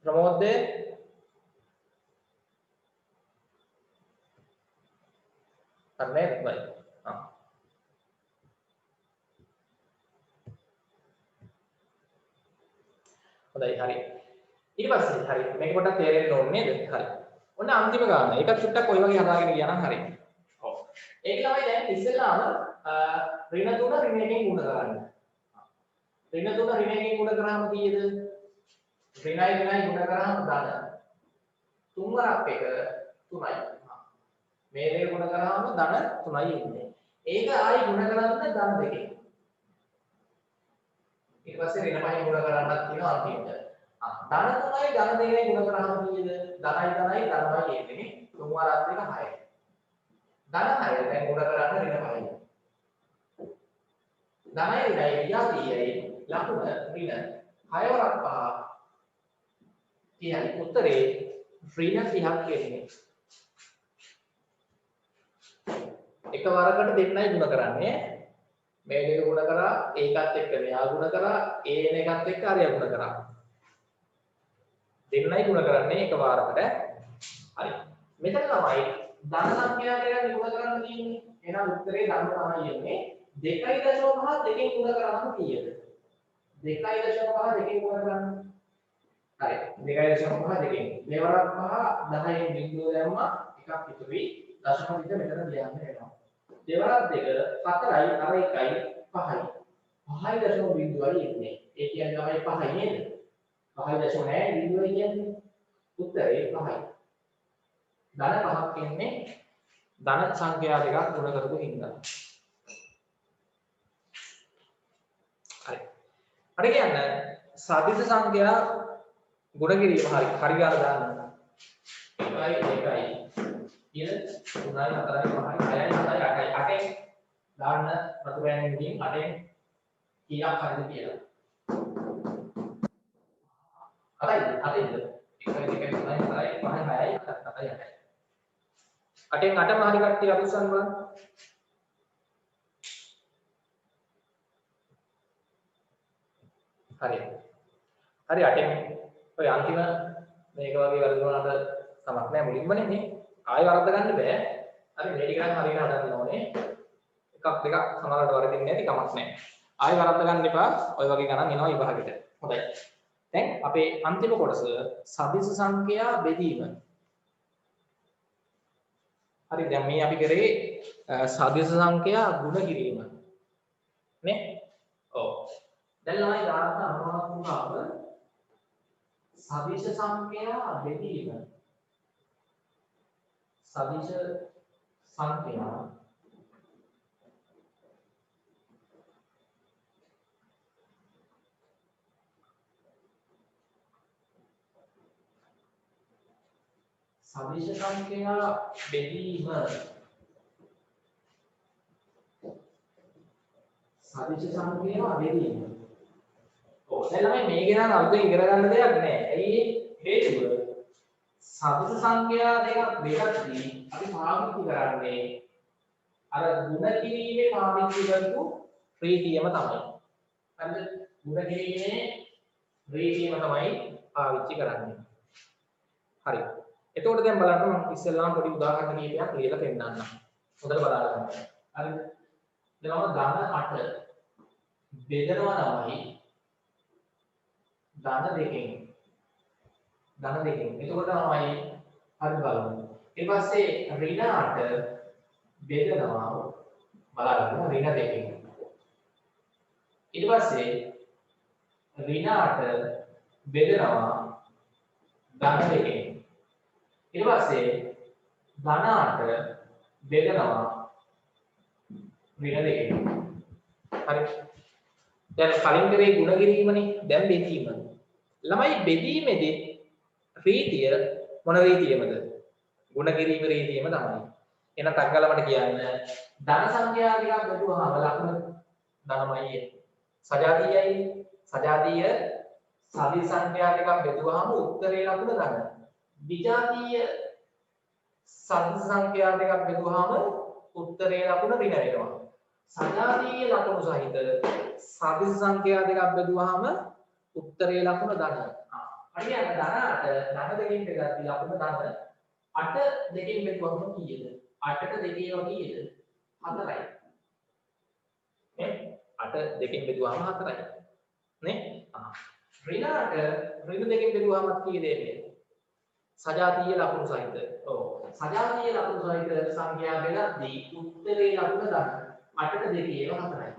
ප්‍රමෝදේ හරිනේ බයි. හොඳයි හරි. ඊට පස්සේ හරි මේක පොඩ්ඩක් තේරෙන්න ඕනේ නේද? හරි. ඔන්න අන්තිම ගාන. ඒක චුට්ටක් ඔය වගේ හදාගෙන ගියා නම් හරි. ඔව්. ඒක තමයි දැන් ඉස්සෙල්ලාම ඍණ 3 ඍණ 1කින් ගුණ කරන්න. ඍණ 3 ඍණ 1කින් ගුණ කරාම කීයද? ඍණයි ගුණ කරාම ධන. 3 වරක් එක 3යි. මේ දෙක ගුණ කරාම ධන 3යි එන්නේ. ඒක ආයි ගුණ කරන්න ධන දෙකෙන්. ඊට පස්සේ ඍණ 5 ගුණ කරන්නත් තියෙනවා අන්තිමට. ධන 3යි ධන 2යි ගුණ කරාම කීයද? ධනයි ධනයි ධනමයි එන්නේ. 3 වරක් දෙක 6යි. ධන 6 දැන් ගුණ කරන්න ඍණ 5යි. ධනයි ඍණයි විජාතියයි ලකුණ ඍණ 6 වරක් 5 30යි. උත්තරේ ඍණ 30ක් එන්නේ. එක වරකට දෙන්නයි ගුණ කරන්නේ. මේ දෙක ගුණ කරා ඒකත් එක්ක මෙයා ගුණ කරා ඒන එකත් එක්ක අරයා ගුණ කරා. දෙන්නයි ගුණ කරන්නේ එක වාරකට. හරි. මෙතන තමයි ධන සංඛ්‍යා දෙකෙන් ගුණ කරන්න තියෙන්නේ. එහෙනම් උත්තරේ ධන තමයි එන්නේ. 2.5 දෙකෙන් ගුණ කරාම කීයද? 2.5 දෙකෙන් ගුණ කරන්න. හරි. 2.5 දෙකෙන්. දෙවරක් 5 10න් බිංදුව දැම්මා එකක් ඉතුරුයි. දශම විතර මෙතන ලියන්න වෙනවා. දෙවරක් දෙක 4යි අර 1යි 5යි. 5.0 බිංදුවයි එන්නේ. ඒ කියන්නේ තමයි 5යි නේද? 5.0 බිංදුවයි කියන්නේ. උත්තරේ 5යි. ධන 5ක් එන්නේ ධන සංඛ්‍යා දෙකක් ගුණ කරපු හින්දා. හරි. අර කියන්නේ සදිස සංඛ්‍යා ගුණ කිරීම හරි ගාලා දාන්න. 1යි 2යි ඊළ 3යි 4යි 5යි 6යි 7යි 8යි 8ෙන් දාන්න වතුරෙන් ඉඳින් 8ෙන් කීයක් හරිද කියලා. 8යිද 1යි 2යි 3යි 4යි 5යි 6යි 7යි 8යි 8ෙන් 8ම හරි කට්ටිය අකුසන් බලන්න. හරි 8ෙන් ඔය අන්තිම මේක වගේ වරදුනාට කමක් නැහැ මුලින්මනේ මේ ආයෙ වරද්ද ගන්න බෑ. හරි මේ ටික නම් හරියට හදන්න ඕනේ. එකක් දෙකක් සමහරවිට වරදින්නේ නැති කමක් නැහැ. ආයෙ වරද්ද ගන්න එපා. ඔය වගේ ගණන් එනවා විභාගෙට. හොඳයි. දැන් අපේ අන්තිම කොටස සදිස සංඛ්‍යා බෙදීම. හරි දැන් මේ අපි කරේ සදිස සංඛ්‍යා ගුණ කිරීම. නේ? ඔව්. දැන් ළමයි ගානට අනුමාන වුණාම සදිස සංඛ්‍යා බෙදීම. සදිස සංඛ්‍යා සදිස සංඛ්‍යා බෙදීම සදිස සංඛ්‍යා බෙදීම. ඔව් දැන් ළමයි මේක නම් අලුතෙන් ඉගෙන ගන්න දෙයක් නෑ. ඇයි හේතුව සදිස සංඛ්‍යා දෙකක් දෙකක්දී අපි පාවිච්චි කරන්නේ අර ගුණ කිරීමේ පාවිච්චි කරපු රීතියම තමයි. හරිද? ගුණ කිරීමේ රීතියම තමයි පාවිච්චි කරන්නේ. හරි. එතකොට දැන් බලන්න මම ඉස්සෙල්ලාම පොඩි උදාහරණ කීපයක් ලියලා පෙන්නන්නම්. හොඳට බලන්න. හරිද? දැන් මම ධන 8 බෙදනවා තමයි ධන දෙකෙන්. එතකොට තමයි හරි බලමු. ඊට පස්සේ ඍණ 8 බෙදනවා බලන්න ඍණ දෙකෙන්. ඊට පස්සේ ඍණ 8 බෙදනවා ධන දෙකෙන්. ඊට පස්සේ ධන 8 බෙදනවා ඍණ දෙකෙන්. හරි. දැන් කලින් කරේ ගුණ කිරීමනේ දැන් බෙදීම. ළමයි බෙදීමේදී රීතිය මොන රීතියමද? ගුණ කිරීම රීතියම තමයි. එහෙනම් තක්කලමට කියන්න ධන සංඛ්‍යා ටිකක් බෙදුවාම ලකුණ ධනමයි එන්නේ. සජාතීයයි සජාතීය සදිස සංඛ්‍යා ටිකක් බෙදුවාම උත්තරේ ලකුණ ධන. විජාතීය සදිස සංඛ්‍යා ටිකක් බෙදුවාම උත්තරේ ලකුණ ඍණ වෙනවා. සජාතීය ලකුණු සහිත සදිස සංඛ්‍යා දෙකක් බෙදුවාම උත්තරේ ලකුණ ධන. හරියට ධන දෙකෙන් බෙදලා ලකුණ ධන 8 දෙකෙන් බෙදුවම කීයද? 8ට දෙකේම කීයද? 4යි. නේ? 8 දෙකෙන් බෙදුවාම 4යි. නේ? ඍණාට ඍණ දෙකෙන් බෙදුවාම කී දෙන්නේ? සජාතීය ලකුණු සහිත. ඔව්. සජාතීය ලකුණු සහිත සංඛ්‍යා බෙදද්දී උත්තරේ ලකුණ ගන්න. 8ට 2 ඒවා 4යි.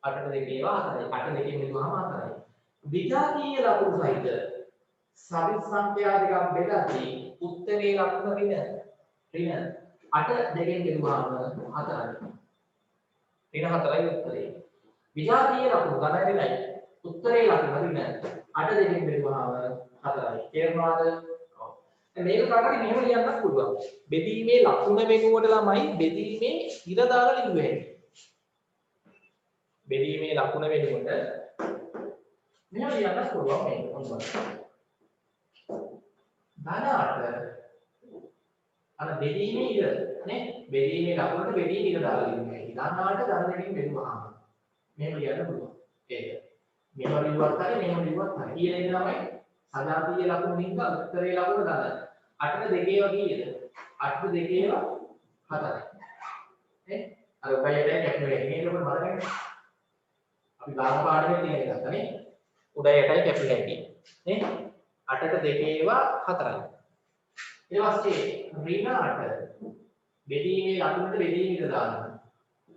8ට 2 ඒවා 4යි. 8 දෙකෙන් බෙදුවාම 4යි. විජාතීය ලකුණු සහිත සවිස් සංඛ්‍යා දෙකක් බෙදද්දී උත්තරේ ලකුණ ඍණ 8 දෙකෙන් බෙදුවාම 4යි. ඍණ 4යි උත්තරේ. විජාතීය ලකුණු ඝන ඍණයි. උත්තරේ ලකුණ ඍණ 8 දෙකෙන් බෙදුවාම 4යි. තේරුණාද? ඔව්. දැන් මේක කාටද මෙහෙම ලියන්නත් පුළුවන්. බෙදීමේ ලකුණ වෙනුවට ළමයි බෙදීමේ ඉර දාලා ලිව්වේ. බෙදීමේ ලකුණ වෙනුවට මෙහෙම ලියන්නත් පුළුවන් මේක. මොනවද? ධන 8 අර බෙදීමේ ඉර නේ? බෙදීමේ ලකුණට බෙදීමේ ඉර දාලා ලිව්වේ. ධන 8 ධන දෙකකින් බෙදුවාම මෙහෙම ලියන්න පුළුවන්. ඒක. මෙහෙම ලිව්වත් හරි මෙහෙම ලිව්වත් හරි. ඊයේ නේද ළමයි? සජාතීය ලකුණු හින්දා උත්තරේ ලකුණ ගන්න. 8ට 2 ඒවා කීයද? 8ට 2 ඒවා 4යි. නේ? අර උඩයටයි කැපිටල් එකයි. මේක ඔබ මතකයි. අපි ගාම පාඩමේ තියෙන එකක් නේ. උඩයටයි කැපිටල් එකයි. නේ? 8ට 2 ඒවා 4යි. ඊට පස්සේ ඍණ 8 බෙදීමේ ලකුණට බෙදීමේ දානවා.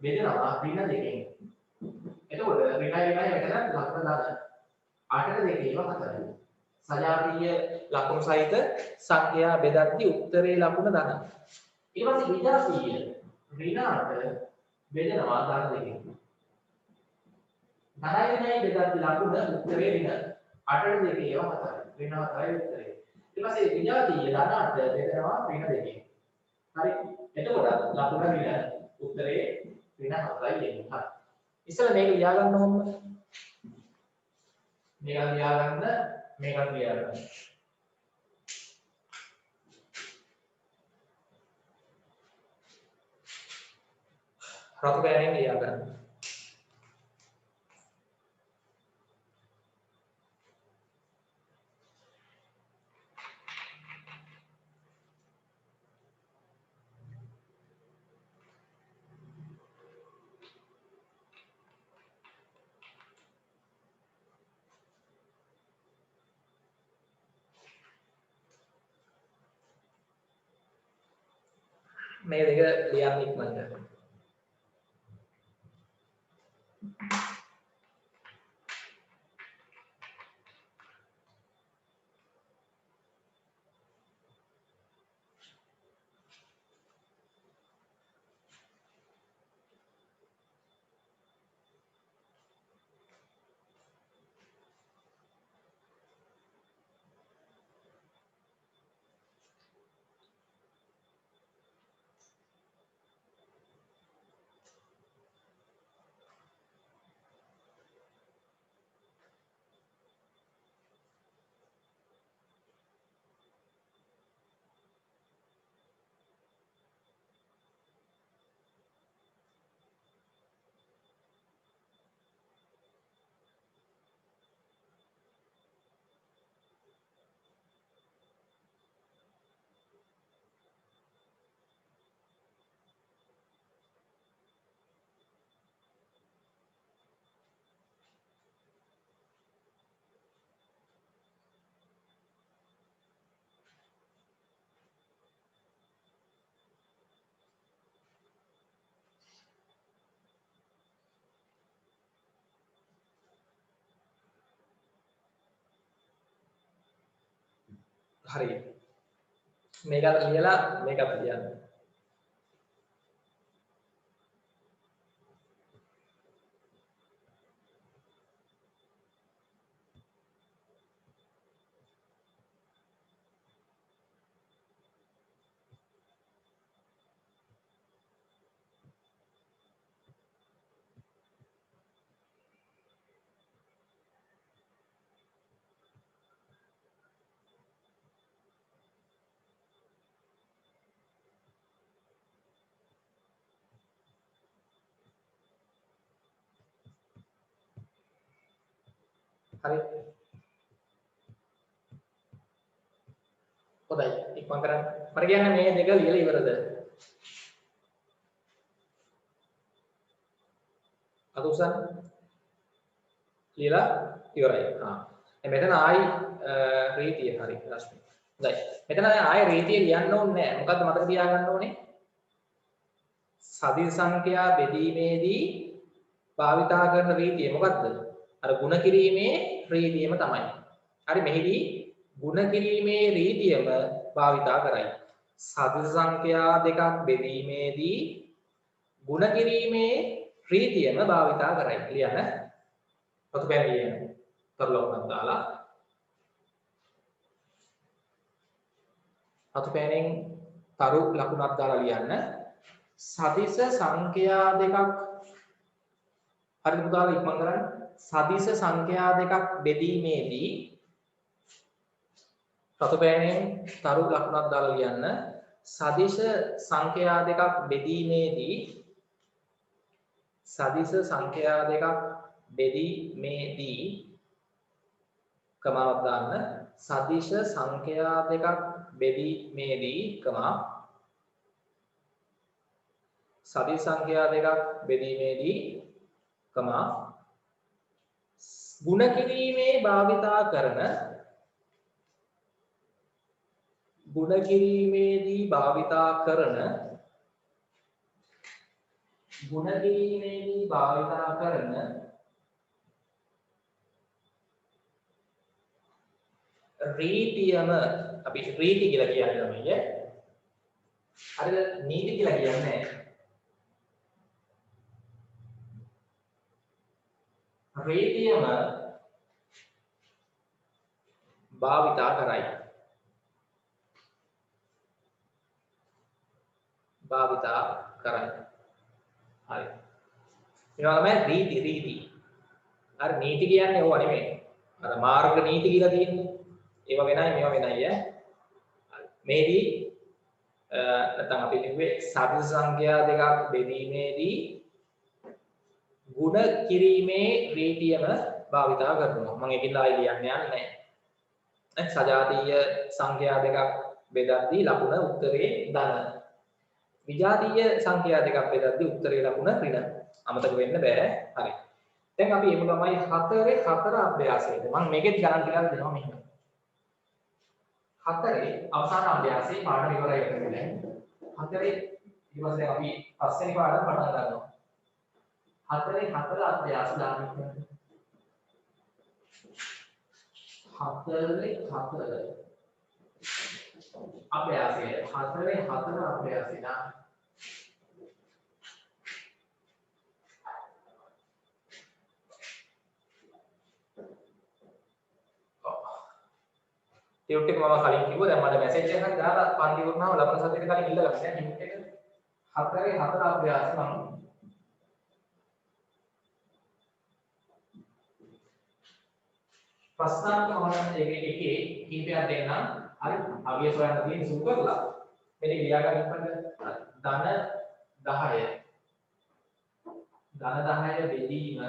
බෙදනවා ඍණ දෙකෙන්. එතකොට ඍණයි මෙතන ලකුණ දාන්න. 8ට 2 ඒවා 4යි. සජාතීය ලකුණු සහිත සංඛ්‍යා බෙදද්දී උත්තරේ ලකුණ දාන්න. ඊට පස්සේ විජාතීය ඍණ 8 බෙදනවා ධන දෙකෙන්. ධනයි බෙදද්දී ලකුණ උත්තරේ ඍණ 8ට 2 ඒවා 4යි. ඍණ 4යි උත්තරේ. ඊට පස්සේ විජාතීය ධන 8 බෙදනවා ඍණ දෙකෙන්. හරි. එතකොට ලකුණ ඍණ උත්තරේ ඍණ 4යි එන්නේ. හරි. ඉස්සෙල්ලා මේක ලියා ගන්න ඕන. මේක ලියා ගන්න මේකත් ලියා ගන්න. රතු පෑනෙන් ලියා ගන්න. මේ දෙක ලියන්න ඉක්මනට. හරි. මේකත් ලියලා මේකත් ලියන්න. හරි. හොඳයි. ඉක්මන් කරන්න. මට කියන්න මේ දෙක ලියලා ඉවරද? අද උසන් ලියලා ඉවරයි. මෙතන ආයි රීතිය හරි රශ්මි. හොඳයි. මෙතන ආයි රීතිය ලියන්න ඕනේ නැහැ. මොකද්ද මතක තියාගන්න ඕනේ? සදිශ සංඛ්‍යා බෙදීමේදී භාවිතා කරන රීතිය මොකද්ද? අර ಗುಣ කිරීමේ රීතියම තමයි. හරි මෙහිදී ಗುಣ කිරීමේ රීතියම භාවිතා කරයි. සදිශ සංඛ්‍යා දෙකක් බෙදීමේදී ಗುಣ කිරීමේ රීතියම භාවිතා කරයි. ලියන්න. පසු පැන ලියන්න. තරලවන්නත් දාලා. පසු පැනෙන් තරු ලකුණක් දාලා ලියන්න. සදිශ සංඛ්‍යා දෙකක් හරිද පුතාලා ඉක්මන් කරන්න. සදිශ සංඛ්‍යා දෙකක් බෙදීමේදී පසු පැනෙන් තරු ලකුණක් දාලා ලියන්න. සදිශ සංඛ්‍යා දෙකක් බෙදීමේදී සදිශ සංඛ්‍යා දෙකක් බෙදීමේදී කමාවක් දාන්න. සදිශ සංඛ්‍යා දෙකක් බෙදීමේදී සදිශ සංඛ්‍යා දෙකක් බෙදීමේදී ಗುಣ කිරීමේ භාවිතා කරන ಗುಣ කිරීමේදී භාවිතා කරන රීතියම අපි රීති කියලා කියන්නේ නේද? හරිද? නීති කියලා කියන්නේ නැහැ. රීතියම භාවිතා කරයි. හරි. මේවා තමයි රීති. හරි නීති කියන්නේ ඕවා නෙමෙයි. අර මාර්ග නීති කියලා තියෙන්නේ. ඒවා වෙනයි මේවා වෙනයි ඈ. හරි. මේදී නැත්නම් අපි ලිව්වේ සදිශ සංඛ්‍යා දෙකක් බෙදීමේදී ಗುಣ කිරීමේ රීතියම භාවිතා කරනවා. මම ඒකින්ද ආයි ලියන්න යන්නේ නැහැ. සජාතීය සංඛ්‍යා දෙකක් බෙදද්දී ලකුණ උත්තරේ ධන. විජාතීය සංඛ්‍යා දෙකක් බෙදද්දී උත්තරේ ලකුණ ඍණ. අමතක වෙන්න බෑ. හරි. දැන් අපි එමු තමයි 4 අභ්‍යාසයේද. මම මේකෙත් ගණන් ටිකක් දෙනවා මෙහෙම. 4 අවසාන අභ්‍යාසයේ පාඩම ඉවරයි කරගෙන. 4 ඊළඟට අපි පස්වෙනි පාඩම පටන් ගන්නවා. 4 අභ්‍යාස දාන්න. 4 අභ්‍යාසය 4 අභ්‍යාසය දාන්න. ටියුට් එක මම කලින් කිව්වා දැන් මට මැසේජ් එකක් දාලා පන්ති වුණාම ලබන සතියේ කලින් ඉල්ල ගන්න දැන් ටියුට් එක 4 අභ්‍යාස මම ප්‍රශ්නාර්ථ මොනවද එකේ කීපයක් දෙන්නම් හරි අවිය සොයන්න තියෙන සුළු කරලා මේක ලියා ගන්න ඉන්නකද ධන 10 බෙදීම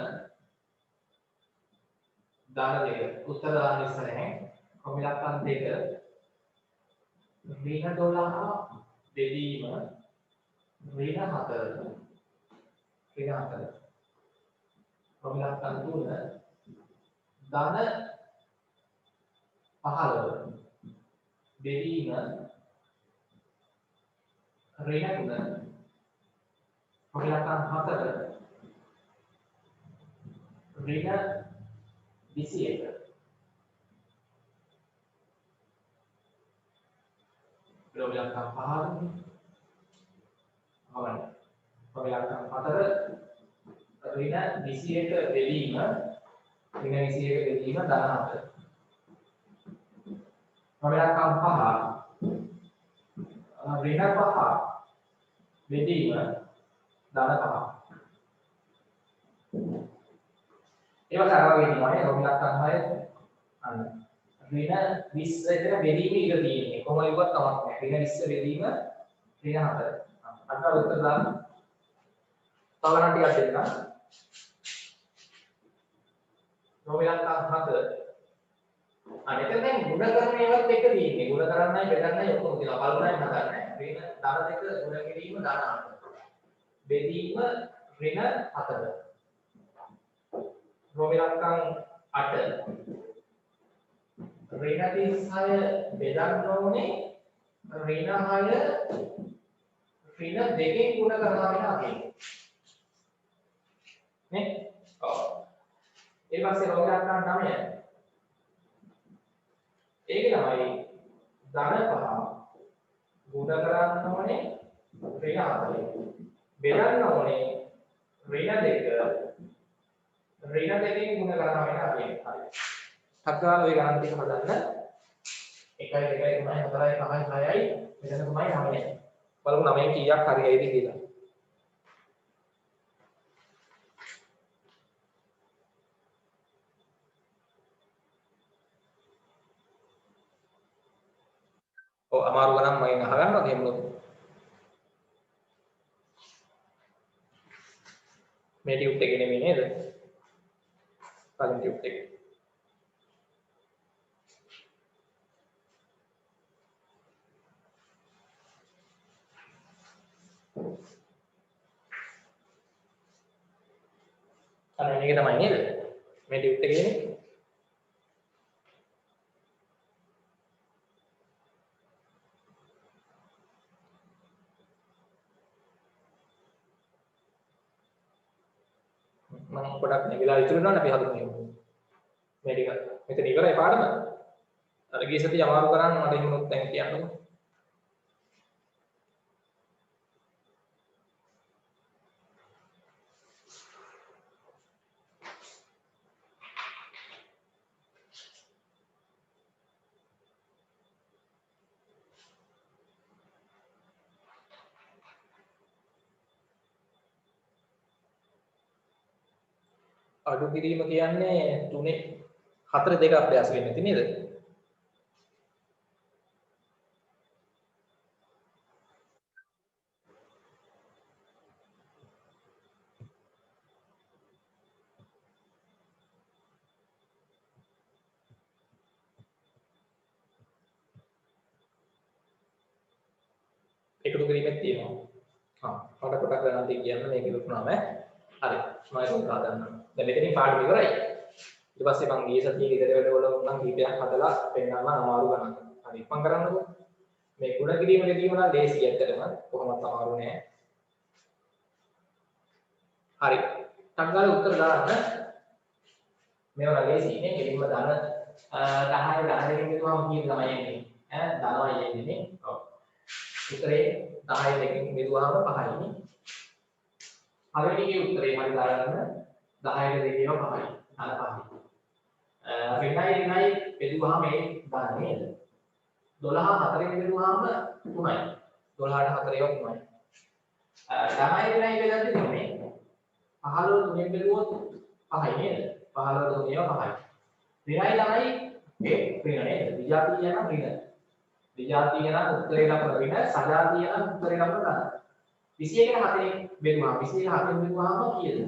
ධන 2 උත්තර දාන්න ඉස්සරහින් කොමිලක්කන් 2 ඍණ 12 බෙදීම ඍණ 4 කොමිලක්කන් 3 ධන 15 බෙදීම ඍණ 3 කොමිලක්කන් 4 ඍණ 21 කොමිලක්කන් 15 අවන්න කොමිලක්කන් 4 ඍණ 21 බෙදීම ඍණ 21 බෙදීම 14 කොමිලක්කන් 5 ඍණ 5 බෙදීම 15 ඒවා කරවගෙන ඉන්නවා නේ කොමිලක්කන් 6 අන්න ඍණ 20 විතර බෙදීම ඉඳ තියෙන්නේ කොහොම ඉවත් කමක් නැහැ ඍණ 20 බෙදීම ඍණ 4 අන්න උත්තර දාන්න තවරන් ටිකක් දෙන්න කොමිලක්කන් 7 අනික දැන් ගුණ කරන ඒවත් එක තියෙන්නේ ගුණ කරන්නයි බෙදන්නයි ඔක්කොම තියෙනවා කල්පනායි හදන්නේ ඍණ ධන 2 ගුණ කිරීම ධන 8 බෙදීම ඍණ 4 කොමිලක්කන් 8 ඍණ 36 බෙදන්න ඕනේ ඍණ 6 ඍණ 2කින් ගුණ කරනවා වෙන අගය. නේ? ඔව්. ඊට පස්සේ ලෝකයක් ගන්න 9. ඒක තමයි ධන 5 ගුණ කරන්න ඕනේ ඍණ 4. බෙදන්න ඕනේ ඍණ 2 ඍණ 2කින් ගුණ කරනවා වෙන අගය. හරි. හත්ගාන ඔය ගණන් ටික හදන්න 1 2 3 4 5 6යි මෙතන තමයි 9යි. බලමු 9න් කීයක් හරියයිද කියලා. ඔව් අමාරු ගණන් මයින් අහගන්නවද එහෙම නේද? මේ ටියුට් එකේ නෙමෙයි නේද? කලින් ටියුට් එකේ. අනේ මේක තමයි නේද? මේ ටියුට් එකේ නේ. මම පොඩක් මේ වෙලාව ඉතුරු වෙනවනේ අපි හදුනේ. මේ ටික මෙතන ඉවරයි පාඩම. අර ගිය සතිය අමාරු කරන්න මට හිමුණොත් දැන් කියන්නකෝ. අඩු කිරීම කියන්නේ 3 4 2 අභ්‍යාස වෙන්නේ නැති නේද? එකතු කිරීමක් තියෙනවා. මට පොඩක් ගණන් දෙක කියන්න මේක ඉවරුනාම හරි. මම ඒක උදා ගන්නවා. දැන් මෙතනින් පාඩම ඉවරයි. ඊට පස්සේ මම ගිය සතියේ ගෙදර වැඩවල නම් කීපයක් හදලා පෙන්නන්න අමාරු ගණන්. හරි. මම කරන්නකෝ. මේ ගුණ කිරීම දෙකීම නම් ලේසි ඇත්තටම කොහොමවත් අමාරු නෑ. හරි. ටංගාල උත්තර දාන්න. මේවා ලේසි නේ. කෙලින්ම දාන 10 10 දෙකම කීයද තමයි එන්නේ. ඈ 10යි එන්නේ. ඔව්. උත්තරේ 10 දෙකකින් බෙදුවාම 5යි නේ. පළවෙනිගේ උත්තරේ හරි දාගන්න 10ට දෙකේම 5යි. අර 5යි. ඍණයි බෙදුවාම මේ දාන්නේ නේද? 12 4ෙන් බෙදුවාම 3යි. 12ට 4 ඒවා 3යි. ඍණයි බෙදද්දී නෙමෙයි. 15 3ෙන් බෙදුවොත් 5යි නේද? 15 3 ඒවා 5යි. ඍණයි ඒ ඍණ නේද? විජාතිය යන ඍණ. විජාතිය යන උත්තරේ ලබන ඍණ සජාතිය යන උත්තරේ ලබන ධන. 21කට 4ෙන් බෙදුවාම 21කට 4ෙන් බෙදුවාම කීයද?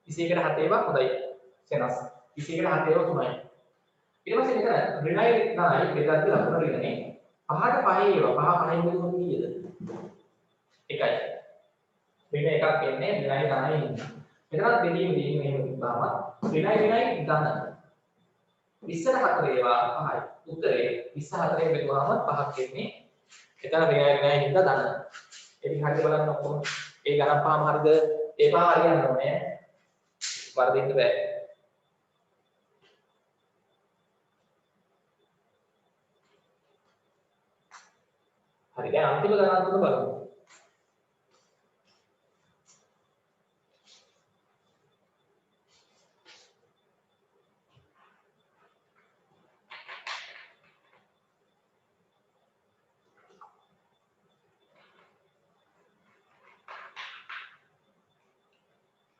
21කට 7 ඒවා හොඳයි. සෙනස්. 21කට 7 ඒවා 3යි. ඊට පස්සේ මෙතන ඍණයි ධනයි බෙදද්දී ලබන ඍණනේ 5ට 5 ඒවා 5 5න් බෙදුවොත් කීයද? 1යි. ඍණ එකක් එන්නේ ඍණයි ධනයි ඉන්න. මෙතනත් බෙදීම දීම එහෙම ගියාම ඍණයි ධන 20ට 4 ඒවා 5යි. උත්තරේ 24ෙන් බෙදුවාම 5ක් එන්නේ. එතන ඍණයි හින්දා ධන. ඒක හරියට බලන්න ඔක්කොම ඒ ගණන් පහම හරියද? ඒ පහ හරියන්න ඕනේ. වරදින්න බෑ. හරි දැන් අන්තිම ගණන් තුන බලමු.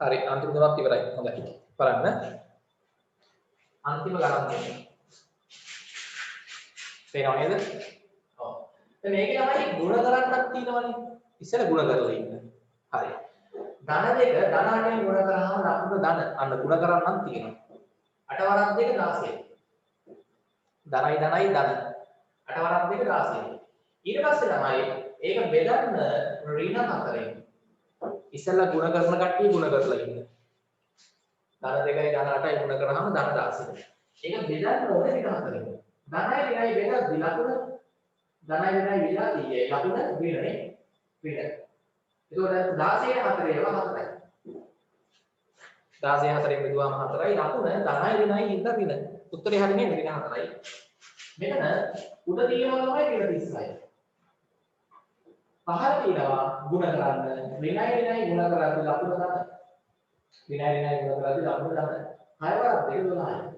හරි අන්තිම තුනක් ඉවරයි. හොඳයි. බලන්න. අන්තිම ගණන් දෙන්න. තේරෙනව නේද? ඔව්. දැන් මේකේ තමයි ගුණ කරන්නක් තියෙනවනේ. ඉස්සෙල්ල ගුණ කරලා ඉන්න. හරි. ධන දෙක ධන 8ෙන් ගුණ කරාම ලකුණු ධන. අන්න ගුණ කරන්නක් තියෙනවා. 8 වරක් දෙක 16. ධනයි ධනයි ධන. 8 වරක් දෙක 16. ඊට පස්සේ තමයි ඒක බෙදන්න ඍණ 4ෙන්. ඉස්සෙල්ලා ගුණ කරන කට්ටිය ගුණ කරලා ඉන්න. ධන 2යි ධන 8යි ගුණ කරාම ධන 16. ඒක බෙදන්න ඕනේ 14. ධනයි ඍණයි බෙදද්දි ලකුණ ධනයි ඍණයි විලාතියේ ලකුණ ඍණනේ ඍණ. ඒතකොට 16 4 ඒවා 4යි. 16 4 බෙදුවාම 4යි ලකුණ ධනයි ඍණයි හින්දා ඍණ. උත්තරේ හරිනේ ඍණ 4යි. මෙතන උඩ තියෙනවා තමයි ඍණ 30යි. පහළ තියෙනවා ගුණ කරන්න ඍණයි ඍණයි ගුණ කරද්දි ලකුණ ධන. ඍණයි ඍණයි ගුණ කරද්දි ලකුණ ධන. 6 වරක් 2 12යි.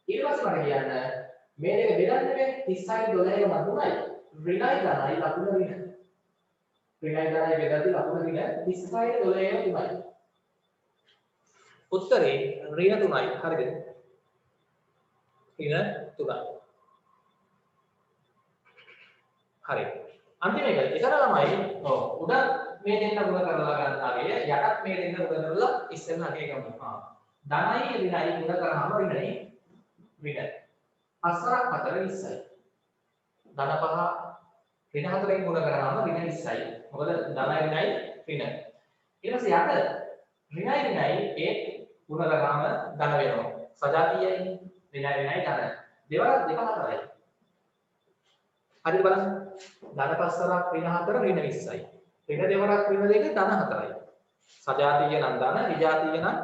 ඊට පස්සේ මට කියන්න මේ දෙක බෙදන්නේ 30යි 12යි මතුනයි ඍණයි ධනයි ලකුණ ඍණ. ඍණයි ධනයි බෙදද්දි ලකුණ ඍණ 30යි 12යි 3යි. උත්තරේ ඍණ 3යි. හරිද? ඍණ 3යි. හරි. අන්තිම එක. ඊතර ළමයි ඔව් උඩ මේ දෙන්න ගුණ කරලා ගන්නාගේ යටත් මේ දෙන්න ගුණ කරලා ඉස්සෙල්ලා අගේ ගමු. ධනයි ඍණයි ගුණ කරාම ඍණනේ ඍණ. 5 4 20යි. ධන 5 ඍණ 4ෙන් ගුණ කරාම ඍණ 20යි. මොකද ධනයි ඍණයි ඍණ. ඊට පස්සේ යට ඍණයි ඍණයි ඒ ගුණ කරාම ධන වෙනවා. සජාතියයි ඍණයි ඍණයි ධන. දෙවරක් 2 4යි. හරිද බලන්න. ධන 5 වරක් ඍණ 4 ඍණ 20යි. ඍණ දෙවරක් ඍණ 2 ධන 4යි. සජාතිය නම් ධන, විජාතිය නම්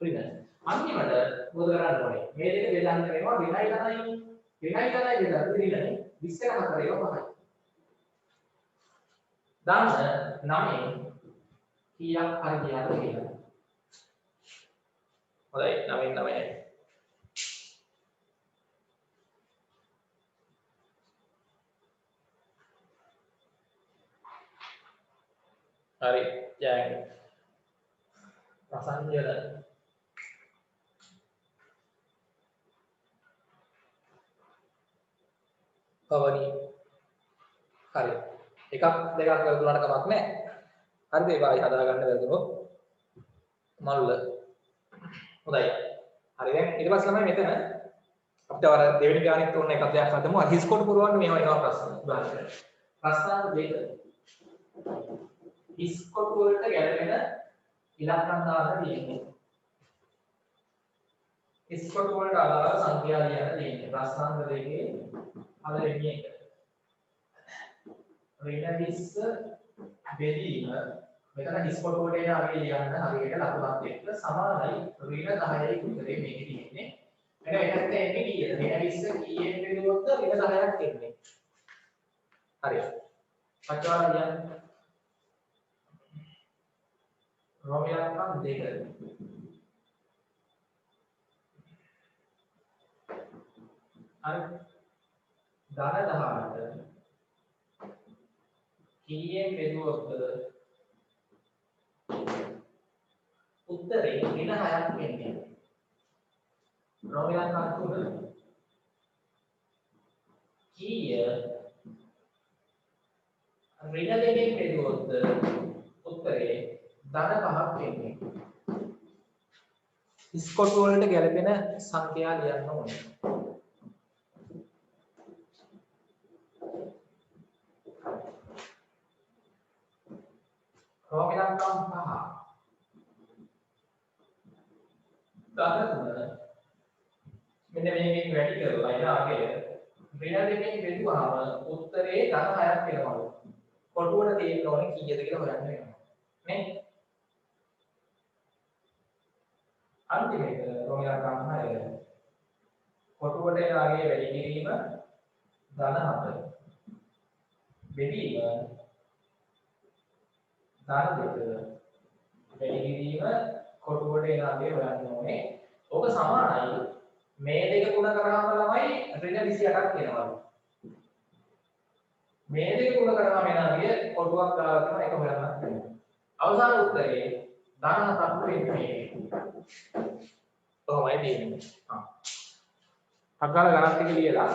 ඍණ. අන්තිමට මොකද කරන්න ඕනේ? මේ දෙක බෙදන්න වෙනවා ඍණයි ධනයි. ඍණයි ධනයි බෙදද්දි ඍණනේ 20 4 ඒවා 5යි. ධන 9 කීයක් හරි කියන්න කියලා. හොඳයි 9න් 9යි. හරි ජයන් රසංජල පවනි හරි එකක් දෙකක් වැරදුනාට කමක් නැහැ. හරිද? ඒ වායි හදා ගන්න වැරදුනොත් මල්ල. හොඳයි. හරි දැන් ඊට පස්සේ තමයි මෙතන අපිට අර දෙවෙනි ගානෙත් ඕන එකක් දෙයක් හදමු. අර හිස් කොට පුරවන්න මේවා එනවා ප්‍රශ්න. උදාහරණයක්. ප්‍රශ්නාංක දෙක. හිස් කොට වලට ගැලපෙන ඉලක්කම් දාන්න තියෙන්නේ. හිස් කොට වලට අදාළ සංඛ්‍යා ලියන්න තියෙන්නේ. ප්‍රශ්නාංක දෙකේ හතරවෙනි එක. ඍණ 20 බෙදීම මෙතන හිස් කොට වලට එන අගේ ලියන්න හරියට ලකුණක් එක්ක සමානයි ඍණ 10යි උත්තරේ මේකේ තියෙන්නේ. එතන එකට එන්නේ කීයද? ඍණ 20 කීයෙන් බෙදුවොත් ඍණ 10ක් එන්නේ. හරි. පස්වල ලියන්න. රෝමියන්කම් දෙක. හරි. ධන 18 කීයෙන් බෙදුවොත් උත්තරේ ඍණ 6ක් එන්නේ. රෝමියන්කම් 3 කීය ඍණ 2කින් බෙදුවොත් උත්තරේ ධන 5ක් එන්නේ. ස්කොට් වලට ගැලපෙන සංඛ්‍යා ලියන්න ඕනේ. රෝමියන්කම් 5 ධන 3 මෙන්න මේකෙන් වැඩි කරලා එන අගය ඍණ 2කින් බෙදුවාම උත්තරේ ධන 6ක් එනවලු. කොටුවට තියෙන්න ඕනේ කීයද කියලා හොයන්න වෙනවා. නේ? අන්තිම එක රෝමියන්කම් 6 කොටුවට එන අගය වැඩි කිරීම ධන 7 බෙදීම ධන 2 වැඩි කිරීම කොටුවට එන අගය හොයන්න ඕනේ. ඕක සමානයි මේ දෙක ගුණ කරාම ළමයි ඍණ 28ක් එනවලු. මේ දෙක ගුණ කරාම එන අගය කොටුවක් දාලා තමයි එක හොයන්නත් වෙනවා. අවසාන උත්තරේ ධන 7ක් වෙන්නේ. කොහොමයි තියෙන්නේ? අක්කාල ගණන් ටික ලියලා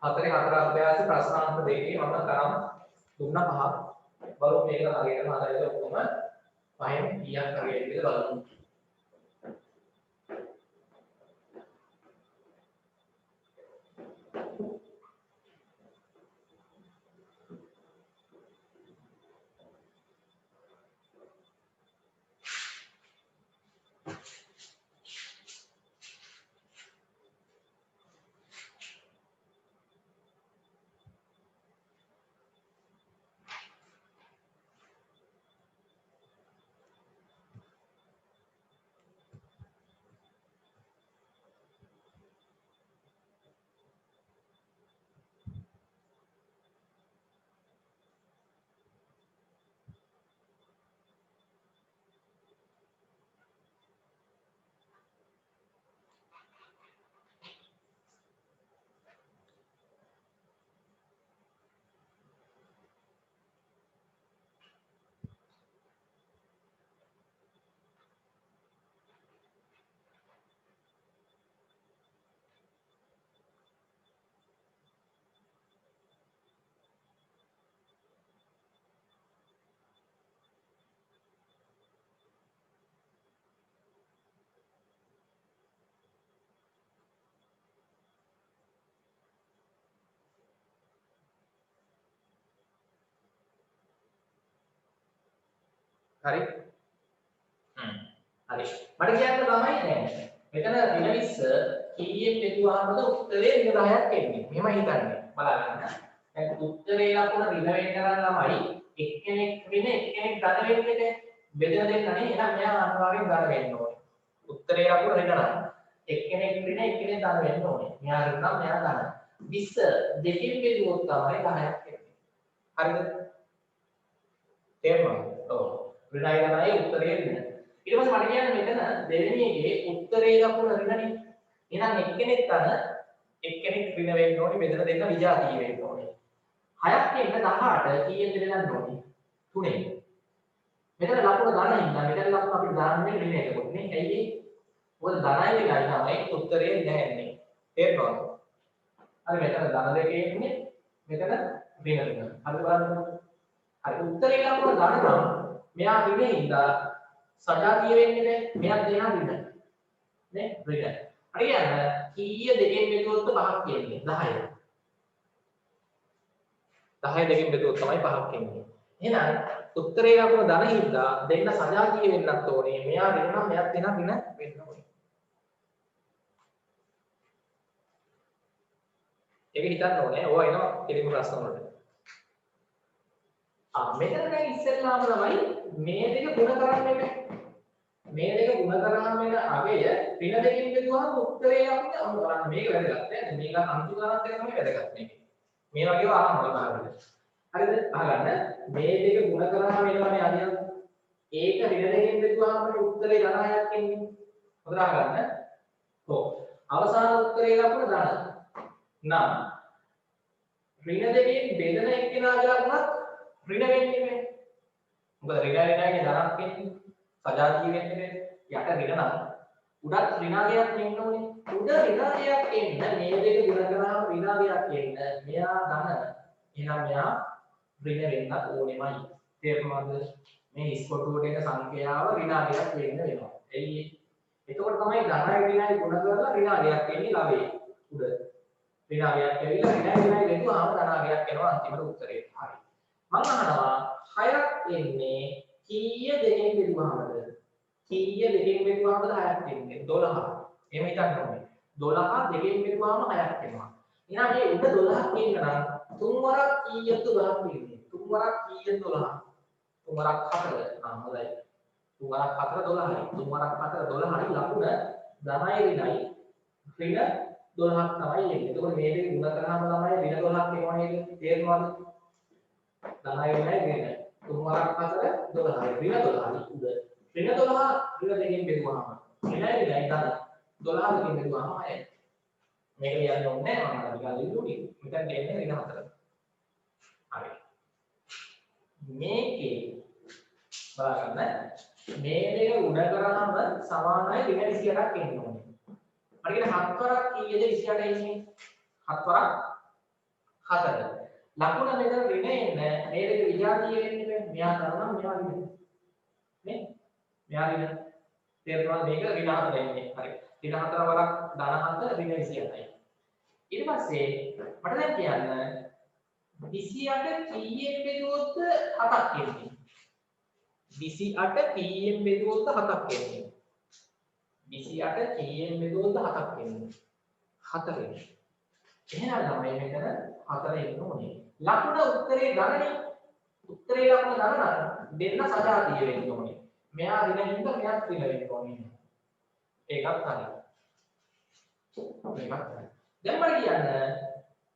4 අභ්‍යාස ප්‍රශ්නාංක දෙකේ මම තරම් දුන්න 5ක් බලමු මේක හරියටම හදාගන්න ඔක්කොම පහෙන් කීයක් හරියට කියලා බලමු. හරි හරි මට කියන්න තමයි දැන් මෙතන ඍණ 20 කීයෙන් බෙදුවාමද උත්තරේ ඍණ 10ක් එන්නේ මෙහෙම හිතන්නේ බලන්න දැන් උත්තරේ ලකුණ ඍණ වෙන්න ළමයි එක්කෙනෙක් ඍණ එක්කෙනෙක් ධන වෙන්නේ බෙදලා දෙන්න නේ එහෙනම් මෙයා අනිවාර්යෙන් ධන වෙන්න ඕනේ උත්තරේ ලකුණ ඍණ නම් එක්කෙනෙක් ඍණ එක්කෙනෙක් ධන වෙන්න ඕනේ මෙයා ඍණ නම් මෙයා ධන 20 දෙකෙන් බෙදුවොත් තමයි 10ක් එන්නේ හරිද තේරුණාද ඔව් ඍණයි ධනයි උත්තරේ ඍණ ඊට පස්සේ මට කියන්න මෙතන දෙවෙනි එකේ උත්තරේ ලකුණ ඍණනේ එහෙනම් එක්කෙනෙක් ධන එක්කෙනෙක් ඍණ වෙන්න ඕනේ බෙදලා දෙන්න විජාතිය වෙන්න ඕනේ 6ක් එන්න 18 කීයෙන් බෙදන්න ඕනේ 3ෙන් මෙතන ලකුණ ධන හින්දා මෙතන ලකුණ අපි දාන්නේ ඍණ එතකොට නේ ඇයි මොකද ධනයි වෙලයි තමයි උත්තරේ ඍණ එන්නේ තේරුණාද හරි මෙතන ධන දෙකේ ඉන්නේ මෙතන ඍණ ඍණ හරි බලන්න හරි උත්තරේ ලකුණ ධන නම් මෙයා ඍණේ ඉඳලා සජාතිය වෙන්නේ මෙයා දෙනා ඍණ නේ ඍණ හරියන්න කීය දෙකෙන් බෙදුවොත් 5ක් එන්නේ 10 10 දෙකෙන් බෙදුවොත් තමයි 5ක් එන්නේ එහෙනම් උත්තරේ ලකුණ ධන හින්දා දෙන්න සජාතිය වෙන්නත් ඕනේ මෙයා ඍණ නම් මෙයාත් දෙනා ඍණ වෙන්න ඕනේ ඒක හිතන්න ඕනේ ඕවා එනවා කෙලිම ප්‍රශ්න වලට මෙතන දැන් ඉස්සෙල්ලාම තමයි මේ දෙක ගුණ කරන්නේ මේ දෙක ගුණ කරාම වෙන අගය ඍණ දෙකෙන් බෙදුවාම උත්තරේ අපිට බලන්න මේක වැදගත් නේද මේක අන්තිම ගණන් එක තමයි වැදගත් මේ වගේව අහන්න බලන්න හරිද අහගන්න මේ දෙක ගුණ කරාම වෙනවනේ අදියම් ඒක ඍණ දෙකෙන් බෙදුවාම උත්තරේ 10ක් එන්නේ හොඳට අහගන්න ඔව් අවසාන උත්තරේ ලකුණ 10 නම් ඍණ දෙකෙන් බෙදෙන එක්කෙනාගේ ලකුණත් ඍණ වෙන්නේ නැහැ. මොකද ඍණ ඍණගේ ධනක් එන්නේ. සජාතිය වෙන්නේ යට ඍණ නම් උඩත් ඍණාගයක් එන්න ඕනේ. උඩ ඍණාගයක් එන්න මේ දෙක ගුණ කරාම ඍණාගයක් එන්න මෙයා ධන එහෙනම් මෙයා ඍණ වෙන්නත් ඕනෙමයි. තේරුණාද? මේ ඉස්කොටුවට එන සංඛ්‍යාව ඍණාගයක් වෙන්න වෙනවා. එයි එතකොට තමයි ධනයි ඍණයි ගුණ කරලා ඍණාගයක් එන්නේ ළවේ උඩ. ඍණාගයක් ඇවිල්ලා ඍණයි දෙතුවාම ධනාගයක් එනවා අන්තිමට උත්තරේ. හරි. මම අහනවා 6ක් එන්නේ කීය දෙකෙන් බෙදුවාමද? කීය දෙකෙන් බෙදුවාමද 6ක් එන්නේ? 12. එහෙම හිතන්න ඕනේ. 12 දෙකෙන් බෙදුවාම 6ක් එනවා. එහෙනම් මේ උඩ 12ක් එන්න නම් 3 වරක් කීයද 12ක් එන්නේ? 3 වරක් කීයද 12? 3 වරක් 4. හොඳයි. 3 වරක් 4 12යි. 3 වරක් 4 12යි ලකුණ ධනයි ඍණයි. ඍණ 12ක් තමයි එන්නේ. එතකොට මේ දෙක ගුණ කරාම තමයි ඍණ 12ක් එනවා නේද? තේරුණාද? ධනයි ඍණයි ඍණ 3 වරක් 4 12යි ඍණ 12යි උඩ ඍණ 12 ඍණ දෙකෙන් බෙදුවාම ඍණයි ඍණයි ධන 12 දෙකෙන් බෙදුවාම 6යි මේක ලියන්න ඕනේ නැහැ මම නිකන් ලියුනේ මෙතන දෙන්නේ ඍණ 4 හරි මේකේ බලන්න මේ දෙක උඩ කරාම සමානයි ඍණ 28ක් එන්න ඕනේ හරියට 7 වරක් කීයද 28 එන්නේ 7 වරක් 4 ලකුණ මෙතන ඍණ එන්න මේ දෙක විජාතිය වෙන්නේ මෙයා කරනවා මෙයා ඍණ නේ මෙයා ඍණ තේරුණාද මේක ඍණ 4 එන්නේ හරි ඍණ 4 වරක් ධන 7 ඍණ 28යි ඊට පස්සේ මට දැන් කියන්න 28 කීයෙන් බෙදුවොත් 7ක් එන්නේ 28 කීයෙන් බෙදුවොත් 7ක් එන්නේ 28 කීයෙන් බෙදුවොත් 7ක් එන්නේ 4 එහෙනම් ළමයි මෙතන 4 එන්න ඕනේ ලකුණ උත්තරේ ගණනේ උත්තරේ ලකුණ ගණන දෙන්න සජාතිය වෙන්න ඕනේ. මෙයා ඍණින්ද මෙයාත් ඍණ වෙන්න ඕනේ. ඒකත් හරි. මේකත් හරි. දැන් මට කියන්න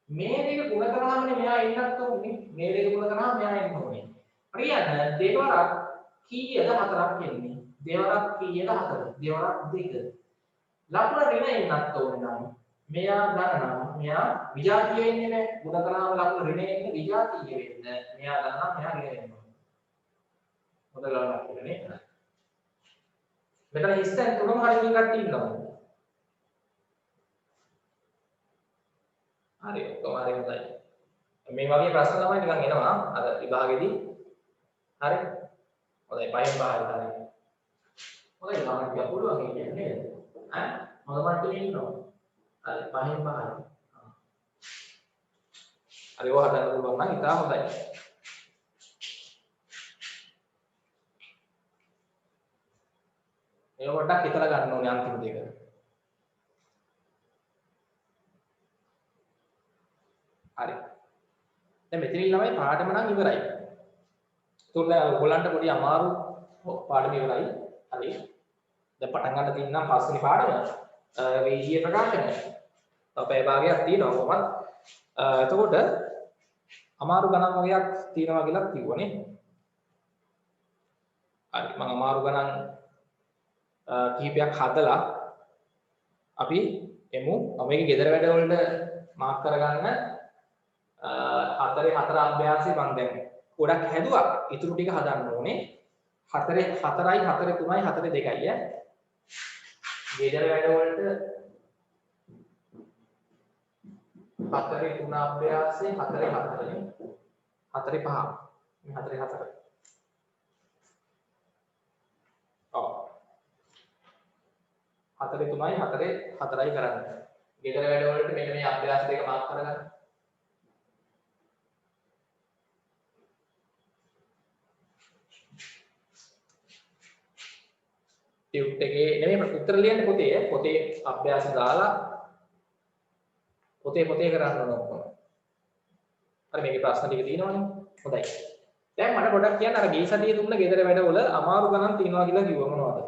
මේ දෙක ගුණ කරාමනේ මෙයා එන්නත් ඕනේ. මේ දෙක ගුණ කරාම මෙයා එන්න ඕනේ. මට කියන්න දෙවරක් කීයද 4ක් එන්නේ? දෙවරක් කීයද 4? දෙවරක් 2. ලකුණ ඍණ එන්නත් ඕනේ නම් මෙයා ගණන මෙයා විජාතිය වෙන්නේ නැහැ. ගුණ කරාම ලකුණ ඍණ එන්නේ විජාතිය වෙන්න. මෙයා ගණන මෙයා ඍණ වෙනවා. හොඳ ගණනක් කියලා නේ. මෙතන හිස්තැන් තුනම හරියට කට්ටි ඉන්නවා. හරි ඔක්කොම හරි හොඳයි. මේ වගේ ප්‍රශ්න තමයි නිකන් එනවා අර විභාගෙදී. හරි. හොඳයි පහෙන් පහ විතරයි. හොඳයි ගමන් ගියා පුළුවන් කියන්නේ නේද? ඈ මොන මට්ටමේ ඉන්නවා? හරි පහෙන් පහයි. හරි ඔය හදන්න පුළුවන් නම් ඉතාල හොඳයි. මේක පොඩ්ඩක් හිතලා ගන්න ඕනේ අන්තිම දෙක. හරි. දැන් මෙතනින් ළමයි පාඩම නම් ඉවරයි. ඒතකොට දැන් ඔයගොල්ලන්ට පොඩි අමාරු පාඩම ඉවරයි. හරි. දැන් පටන් ගන්න තියෙන නම් පස්වෙනි පාඩම වේගීය ප්‍රකාශන. තව පැය භාගයක් තියෙනවා කොහොමද? එතකොට අමාරු ගණන් වගේක් තියෙනවා කියලා කිව්වනේ. හරි මම අමාරු ගණන් කිහිපයක් හදලා අපි එමු. මේකේ ගෙදර වැඩ වලට මාක් කරගන්න 4 අභ්‍යාසය මම දැන් ගොඩක් හැදුවා. ඊටු ටික හදන්න ඕනේ. 4 4යි 4 3යි 4 2යි ඈ. ගෙදර වැඩ වලට 4 3 අභ්‍යාසය 4 4නේ. 4 5. මේ 4 4. ඔව්. 4 3යි 4 4යි කරන්න. ගෙදර වැඩ වලට මෙන්න මේ අභ්‍යාස දෙක මාක් කරගන්න. ටියුට් එකේ නෙමෙයි උත්තර ලියන්න පොතේ අභ්‍යාස දාලා පොතේ කරන්න ඕන ඔක්කොම. හරි මේකේ ප්‍රශ්න ටික තියෙනවනේ. හොඳයි. දැන් මට පොඩක් කියන්න අර ගිය සතියේ දුන්න ගෙදර වැඩවල අමාරු ගණන් තියෙනවා කියලා කිව්ව මොනවද?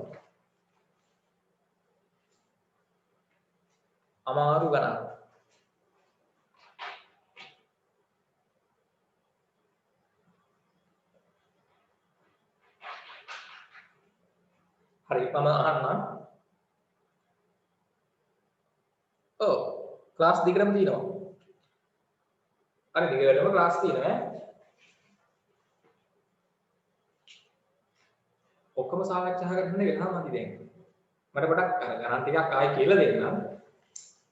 අමාරු ගණන්. හරි මම අහන්නම්. ඔව් ක්ලාස් දිගටම තියෙනවා. හරි දිගටම ක්ලාස් තියෙනවා ඈ. ඔක්කොම සාකච්ඡා කරන්න වෙනවා මදි දැන්. මට පොඩක් අර ගණන් ටිකක් ආයෙ කියලා දෙන්නම්.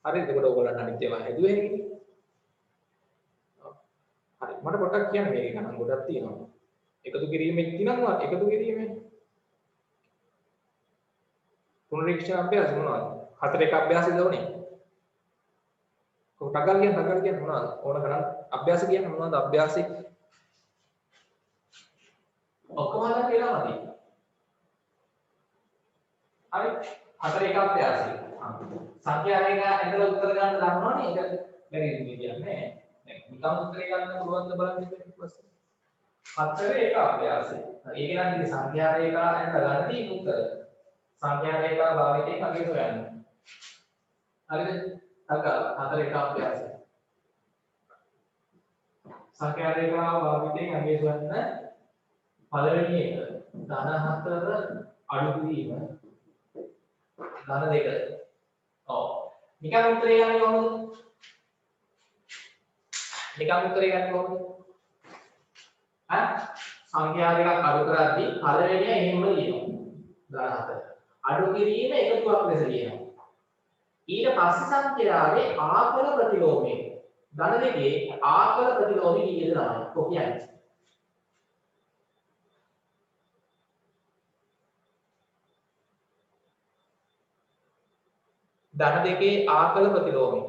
හරිද? එතකොට ඕගොල්ලන් අනිත් ඒවා හැදුවේ නේ. හරි මට පොඩක් කියන්න මේකේ ගණන් ගොඩක් තියෙනවා. එකතු කිරීමේ තියෙනවා එකතු කිරීමේ පුනරීක්ෂණ අභ්‍යාස මොනවද? 4 එක අභ්‍යාසෙද ඕනේ? කොටගල් කියන්නේ මොනවද? ඕන කරන් අභ්‍යාස කියන්නේ මොනවද? අභ්‍යාසෙ ඔක්කොම හදලා කියලා මදි. හරි 4 එක අභ්‍යාසෙ. සංඛ්‍යා රේඛ ඇඳලා උත්තර ගන්න දන්නවනේ ඒක බැරි කියන්නේ. දැන් නිකම් උත්තරේ ගන්න පුළුවන්ද බලන්න ඊට පස්සේ. 4 එක අභ්‍යාසෙ. ඒක නම් ඉතින් සංඛ්‍යා රේඛ ඇඳලා ගන්න උත්තර. සංඛ්‍යා රේඛා භාවිතයෙන් අගය හොයන්න. හරිද? අග 4 එක අභ්‍යාසය. සංඛ්‍යා රේඛා භාවිතයෙන් අගය හොයන්න පළවෙනි එක ධන 4 අඩු කිරීම ධන 2. ඔව්. නිකන් උත්තරේ ගන්නේ කොහොමද? සංඛ්‍යා රේඛා අඩු කරද්දී පළවෙනි එහෙම ලියනවා. ධන 4. අඩු කිරීම එකතුවක් ලෙස ලියනවා. ඊට පස්සේ සංඛ්‍යාවේ ආකල ප්‍රතිලෝමය. ධන දෙකේ ආකල ප්‍රතිලෝමය කීයද තමයි. කො කියන්නේ? ධන දෙකේ ආකල ප්‍රතිලෝමය.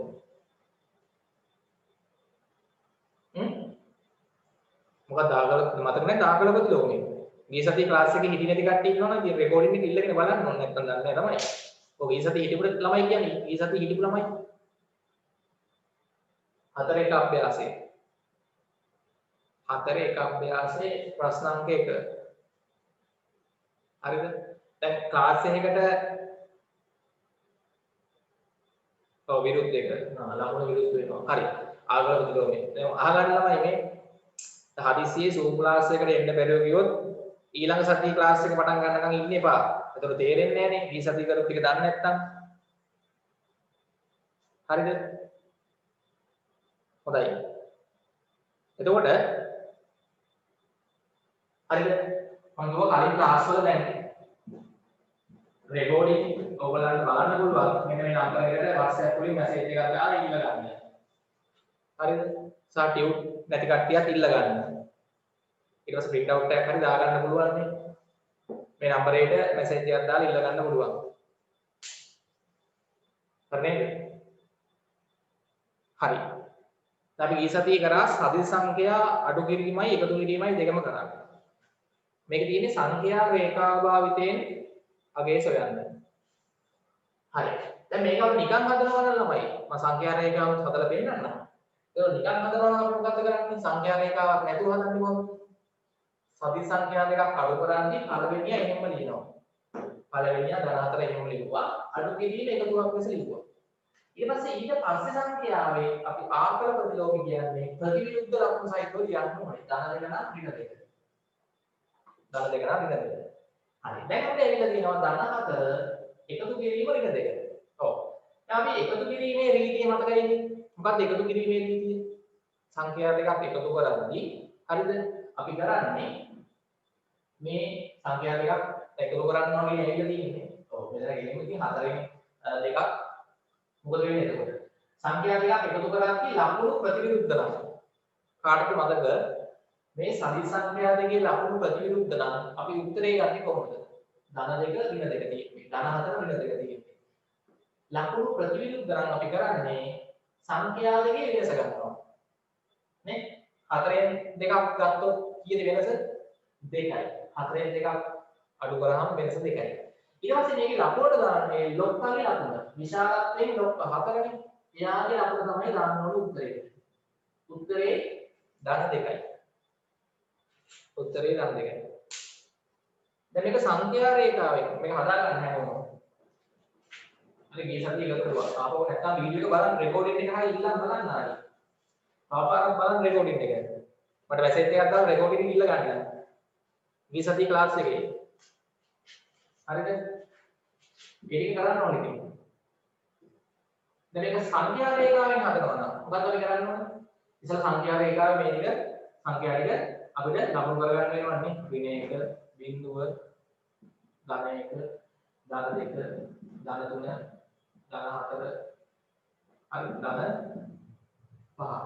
මොකක්ද ආකල මතක නැහැ ආකල ප්‍රතිලෝමය. මේ සතියේ ක්ලාස් එකේ හිටිය නැති කට්ටිය ඉන්නවනම් ඉතින් රෙකෝඩින් එක ඉල්ලගෙන බලන්න ඕනේ නැත්නම් දන්නේ නැහැ තමයි. ඔය මේ සතියේ හිටපු ළමයි කියන්නේ මේ සතියේ හිටපු ළමයි. 4 එක අභ්‍යාසය. 4 එක අභ්‍යාසයේ ප්‍රශ්න අංක 1. හරිද? දැන් ක්ලාස් එකකට විරුද්ධ එක. ලකුණු විරුද්ධ වෙනවා. හරි. ආගල ප්‍රතිලෝමය. දැන් අහගන්න ළමයි මේ හදිසියේ Zoom ක්ලාස් එකට එන්න බැරුව ගියොත් ඊළඟ සතියේ ක්ලාස් එක පටන් ගන්නකම් ඉන්න එපා. ඒතකොට තේරෙන්නේ නැහැ නේ. මේ සතිය කරුත් ටික දන්නේ නැත්තම්. හරිද? හොඳයි. එතකොට හරිද? මම ගිහුවා කලින් ක්ලාස් වල දැන් රෙකෝඩින් ඔයගොල්ලන්ට බලන්න පුළුවන්. මෙන්න මේ නම්බර් එකට WhatsApp වලින් මැසේජ් එකක් දාලා ඉල්ල ගන්න. හරිද? සා ටියුට් නැති කට්ටියක් ඉල්ල ගන්න. ඊට පස්සේ print out එකක් හරි දා ගන්න පුළුවන් නේ. මේ නම්බර් එකට මැසේජ් එකක් දාලා ඉල්ල ගන්න පුළුවන්. හරිද? හරි. අපි ඊ සතියේ කරා සදිස් සංඛ්‍යා අඩු කිරීමයි එකතු කිරීමයි දෙකම කරා. මේකේ තියෙන්නේ සංඛ්‍යා රේඛා භාවිතයෙන් අගේ සොයන්න. හරි. දැන් මේක අපි නිකන් හදනවා නම් ළමයි මම සංඛ්‍යා රේඛාවත් හදලා පෙන්නන්නම්. ඒක නිකන් හදනවා නම් අපි මොකද කරන්නේ? සංඛ්‍යා රේඛාවක් නැතුව හදන්නේ කොහොමද? සදිස් සංඛ්‍යා දෙකක් අඩු කරන්නේ පළවෙනිය එහෙම ලියනවා. පළවෙනිය ධන 4 එහෙම ලියුවා. අඩු කිරීම එකතුවක් ලෙස ලියුවා. ඊට පස්සේ ඊට පස්සේ සංඛ්‍යාවේ අපි ආකල ප්‍රතිලෝම කියන්නේ ප්‍රතිවිරුද්ධ ලක්ෂණ සහිතව ලියන්න ඕනේ. ධන දෙක නම් ඍණ දෙක. ධන දෙක නම් ඍණ දෙක. හරි. දැන් අපිට ඇවිල්ලා තියෙනවා ධන 4 එකතු කිරීම ඍණ දෙක. ඔව්. දැන් අපි එකතු කිරීමේ රීතිය මතකයිනේ. මොකක්ද එකතු කිරීමේ රීතිය? සංඛ්‍යා දෙකක් එකතු කරද්දී හරිද? අපි කරන්නේ මේ සංඛ්‍යා දෙකක් එකතු කරන්න ඕනේ ඇවිල්ලා තියෙන්නේ. ඔව්. මෙතන ගෙලින්ම ඉතින් 4න් දෙකක් මොකද වෙන්නේ එතකොට? සංඛ්‍යා දෙකක් එකතු කරද්දී ලකුණු ප්‍රතිවිරුද්ධ නම් කාටද මතක මේ සදිස් සංඛ්‍යා දෙකේ ලකුණු ප්‍රතිවිරුද්ධ නම් අපි උත්තරේ ගන්නේ කොහොමද? ධන දෙක ඍණ දෙක තියෙන්නේ. ධන 4 ඍණ දෙක තියෙන්නේ. ලකුණු ප්‍රතිවිරුද්ධ නම් අපි කරන්නේ සංඛ්‍යා දෙකේ වෙනස ගන්නවා. නේ? 4න් දෙකක් ගත්තොත් කීයද වෙනස? 2යි. 4න් දෙකක් අඩු කරාම වෙනස 2යි. ඊට පස්සේ මේකේ ලකුණට දාන්නේ ලොක්කගේ ලකුණ. විශාලත්වයෙන් ලොක්ක 4නේ. එයාගේ ලකුණ තමයි දාන්න ඕනේ උත්තරේ. උත්තරේ ධන 2යි. උත්තරේ ධන 2යි. දැන් මේක සංඛ්‍යා රේඛාවෙන් මේක හදා ගන්න හැමෝම. හරි මේ සතිය එකතු කරලා ආපහු නැත්තම් වීඩියෝ එක බලන්න රෙකෝඩින් එක හරිය ඉල්ලන්න බලන්න ආයි. ආපාරක් බලන්න රෙකෝඩින් එක. මට මැසේජ් එකක් දාලා රෙකෝඩින් එක ඉල්ල ගන්න. මේ සතිය ක්ලාස් එකේ. හරිද? ඒක කරන්න ඕනේ ඉතින්. දැන් මේක සංඛ්‍යා රේඛාවෙන් හදනවා නම් මොකක්ද අපි කරන්න ඕනේ? ඉතින් සංඛ්‍යා රේඛාවේ මේ ටික සංඛ්‍යා ටික අපිට ලකුණු කරගන්න වෙනවන්නේ. ඍණ 1, බිංදුව, ධන 1, ධන 2, ධන 3, ධන 4, හරි ධන 5.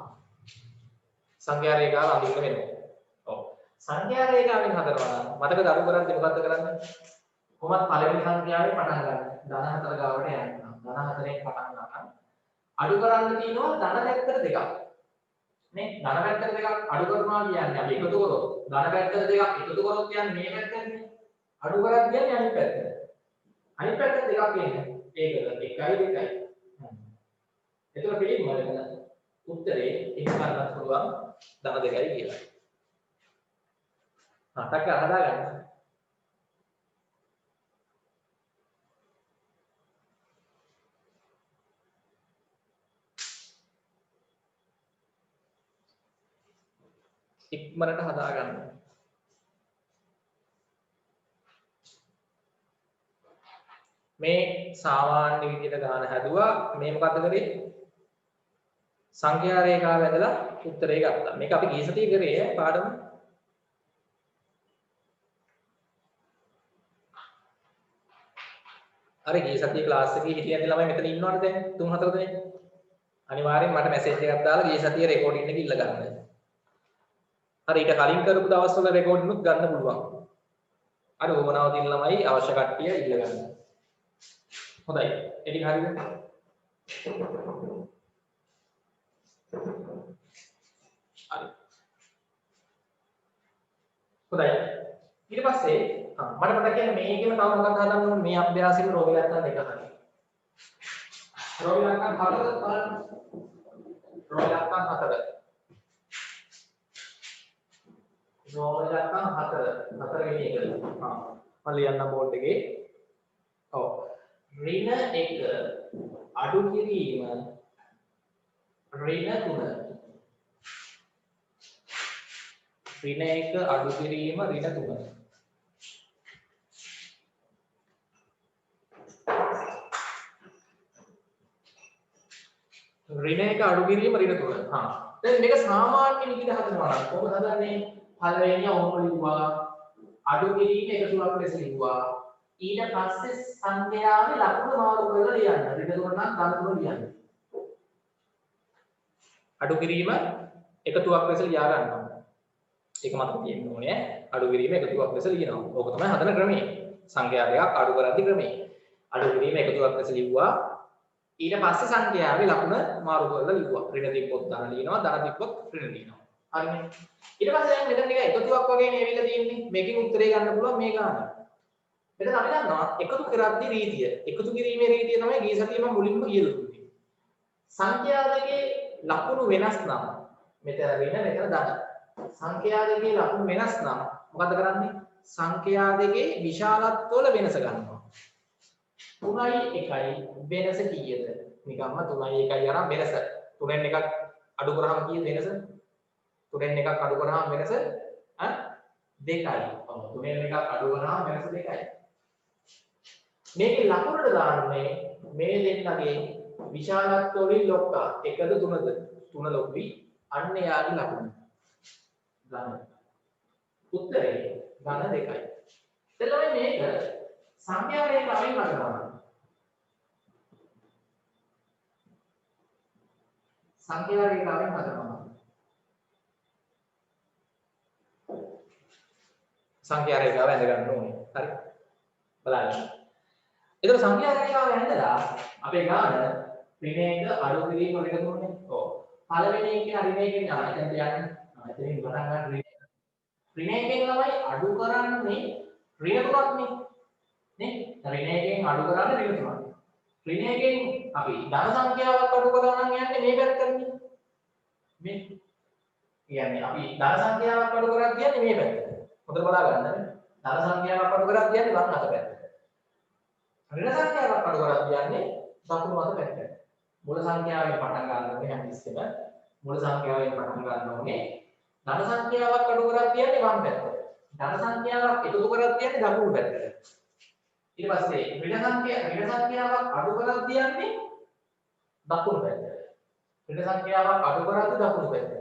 සංඛ්‍යා රේඛාව අඳින්න වෙනවා. ඔව්. සංඛ්‍යා රේඛාවෙන් හදනවා නම් මතකද අඩු කරන්නේ මොකද්ද කරන්නේ? කොහොමද පළවෙනි සංඛ්‍යාවෙන් පටන් ගන්න. ධන 4 ගාවට යන්න. ධන 4ෙන් පටන් ගන්න. අඩු කරන්න තියෙනවා ධන පැත්තට දෙකක්. නේ? ධන පැත්තට දෙකක් අඩු කරනවා කියන්නේ අපි එකතු කරොත් ධන පැත්තට දෙකක් එකතු කරොත් කියන්නේ මේ පැත්තනේ. අඩු කරක් කියන්නේ අනිත් පැත්තට. අනිත් පැත්තට දෙකක් කියන්නේ ඒකද 1යි 2යි. එතකොට පිළිගන්න ඕනේ. උත්තරේ එක ගන්නත් පුළුවන් ධන 2යි කියලා. හතක් හදා ගන්න. ඉක්මනට හදා ගන්න. මේ සාමාන්‍ය විදිහට ගාන හැදුවා. මේ මොකද්ද කරේ? සංඛ්‍යා රේඛාව ඇදලා උත්තරේ ගත්තා. මේක අපි ගිය සතියේ කරේ පාඩම. අර ගිය සතියේ ක්ලාස් එකේ හිටියද ළමයි මෙතන ඉන්නවද දැන් 3-4 දෙනෙක්? අනිවාර්යෙන් මට මැසේජ් එකක් දාලා ගිය සතියේ රෙකෝඩින් එක ඉල්ල ගන්න. හරි ඊට කලින් කරපු දවස්වල රෙකෝඩින් උත් ගන්න පුළුවන්. අර උවමනාව තියෙන ළමයි අවශ්‍ය කට්ටිය ඉල්ල ගන්න. හොඳයි. ඒක හරියද? හරි. හොඳයි. ඊට පස්සේ මට මතක කියන්නේ මේකෙම තව මොකක්ද හදන්න ඕනේ මේ අභ්‍යාසෙක රෝග ලක්ෂණ දෙක හරි. රෝග ලක්ෂණ හතරද බලන්න. රෝග ලක්ෂණ හතර. රෝග ලක්ෂණ හතර. හතරවෙනි එක. මම ලියන්න බෝඩ් එකේ. ඔව්. ඍණ 1 අඩු කිරීම ඍණ 3. ඍණ 1 අඩු කිරීම ඍණ 3. ඍණ 1 අඩු කිරීම ඍණ 3. දැන් මේක සාමාන්‍ය විදිහට හදනවා නම් කොහොමද හදන්නේ? පළවෙනිය ඔහොම ලිව්වා. අඩු කිරීම එකතුවක් ලෙස ලිව්වා. ඊට පස්සේ සංඛ්‍යාවේ ලකුණු මාරු කරලා ලියන්න. ඍණ 3 නම් ධන 3 ලියන්න. අඩු කිරීම එකතුවක් ලෙස ලියා ගන්නවා. ඒක මතක තියෙන්න ඕනේ. අඩු කිරීම එකතුවක් ලෙස ලියනවා. ඕක තමයි හදන ක්‍රමය. සංඛ්‍යා දෙකක් අඩු කරද්දී ක්‍රමය. අඩු කිරීම එකතුවක් ලෙස ලිව්වා. ඊට පස්සේ සංඛ්‍යාවේ ලකුණ මාරු කරලා ලිව්වා. ඍණ තිබ්බොත් ධන ලියනවා, ධන තිබ්බොත් ඍණ ලියනවා. හරිනේ. ඊට පස්සේ දැන් මෙතන නිකන් එකතුවක් වගේනේ ඇවිල්ලා තියෙන්නේ. මේකෙන් උත්තරේ ගන්න පුළුවන් මේ ගාන. මෙතන අපි දන්නවා එකතු කරද්දී රීතිය. එකතු කිරීමේ රීතිය තමයි ගිය සතියේ මම මුලින්ම කියලා දුන්නේ. සංඛ්‍යා දෙකේ ලකුණු වෙනස් නම් මෙතන ඍණ මෙතන ධන. සංඛ්‍යා දෙකේ ලකුණු වෙනස් නම් මොකද කරන්නේ? සංඛ්‍යා දෙකේ විශාලත්ව වල වෙනස ගන්නවා. 3යි 1යි වෙනස කීයද? නිකම්ම 3යි 1යි අරන් වෙනස. 3ෙන් එකක් අඩු කරාම කීයද වෙනස? 3ෙන් එකක් අඩු කරාම වෙනස 2යි. ඔව් 3ෙන් එකක් අඩු කරාම වෙනස 2යි. මේකේ ලකුණට දාන්නේ මේ දෙන්නගේ විශාලත්ව වලින් ලොක්කා 1ද 3ද 3 ලොක්වි අන්න යාගේ ලකුණ. ධන. උත්තරේ ධන 2යි. එතකොට මේක සංඛ්‍යා රේඛාවෙන් හදනවා. සංඛ්‍යා රේඛාවෙන් හදනවා. සංඛ්‍යා රේඛාව ඇඳ ගන්න ඕනේ. හරි. බලන්න. ඒතර සංඛ්‍යා රේඛාව ඇඳලා අපේ ගාන ඍණයක අඩු කිරීම වලට දුන්නේ. ඔව්. පළවෙනි එකේ ඍණයකින් යනවා. එතනට යන්නේ. එතනින් පටන් ගන්න ඍණයකින් තමයි අඩු කරන්නේ ඍණ තුනක් නේ. නේ? ඍණයකින් අඩු කරන්නේ ඍණ තුනක්. ඍණයකින් අපි ධන සංඛ්‍යාවක් අඩු කරනවා නම් යන්නේ මේ පැත්තටනේ. මේ කියන්නේ අපි ධන සංඛ්‍යාවක් අඩු කරක් කියන්නේ මේ පැත්තට. හොඳට බලා ගන්න. ධන සංඛ්‍යාවක් අඩු කරක් කියන්නේ වම් අත පැත්තට. ඍණ සංඛ්‍යාවක් අඩු කරක් කියන්නේ දකුණු අත පැත්තට. මුල සංඛ්‍යාවෙන් පටන් ගන්න ඕනේ හැමතිස්සෙම. මුල සංඛ්‍යාවෙන් පටන් ගන්න ඕනේ. ධන සංඛ්‍යාවක් අඩු කරක් කියන්නේ වම් පැත්තට. ධන සංඛ්‍යාවක් එකතු කරක් කියන්නේ දකුණු පැත්තට. ඊට පස්සේ ඍණ සංඛ්‍යාවක් අඩු කරක් කියන්නේ දකුණු පැත්තට. ඍණ සංඛ්‍යාවක් අඩු කරද්දී දකුණු පැත්තට.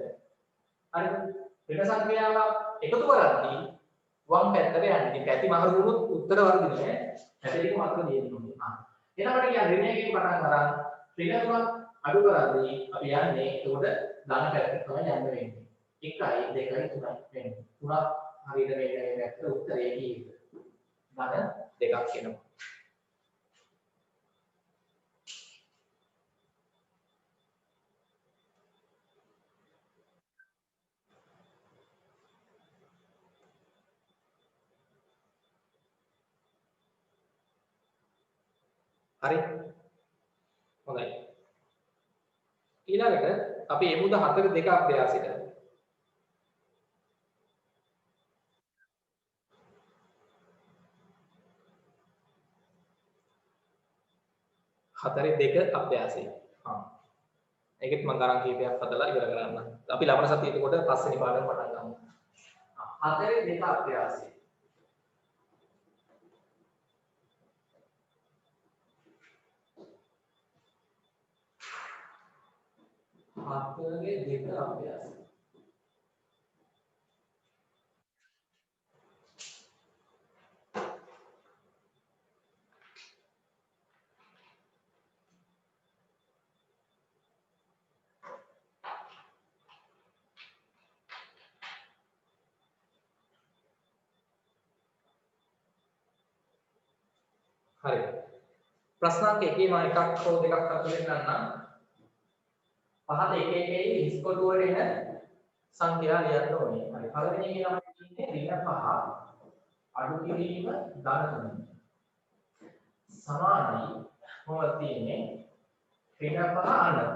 හරිද? ඍණ සංඛ්‍යාවක් එකතු කරද්දී වම් පැත්තට යන්නේ. ඉතින් පැති මහරු වුණොත් උත්තර වර්ධිනේ. පැතිලික මාත්‍ර දෙන්නේ. එතකොට කියන්නේ ඍණයකින් පටන් ගන්න ඍණ තුනක් අඩු කරද්දී අපි යන්නේ ඒකට ධන පැත්තට තමයි යන්න වෙන්නේ. 1යි 2යි 3යි වෙන්නේ. 3ක් හරියට මේ පැත්ත උත්තරේ කීයද? ධන 2ක් එනවා. හරි. හොඳයි. ඊළඟට අපි එමුද 4 2 අභ්‍යාසයට. 4 2 අභ්‍යාසය. හා. ඒකෙත් මම ගණන් කීපයක් හදලා ඉවර කරන්න. අපි ලබන සතියේ කොට පස්වෙනි පාඩම පටන් ගමු. 4 2 අභ්‍යාසය. හතරේ දෙක අභ්‍යාසය. හරි. ප්‍රශ්නාංක එකේ මම එකක් හෝ දෙකක් අතුලෙන් ගන්නම්. පහත එක එකේ ඉස්කොටු වල එන සංඛ්‍යා ලියන්න ඕනේ. හරි. පළවෙනි එකේ අපිට ඉන්නේ ඍණ 5 අඩු කිරීම ධන 3. සමානයි මොකක්ද තියෙන්නේ? ඍණ 5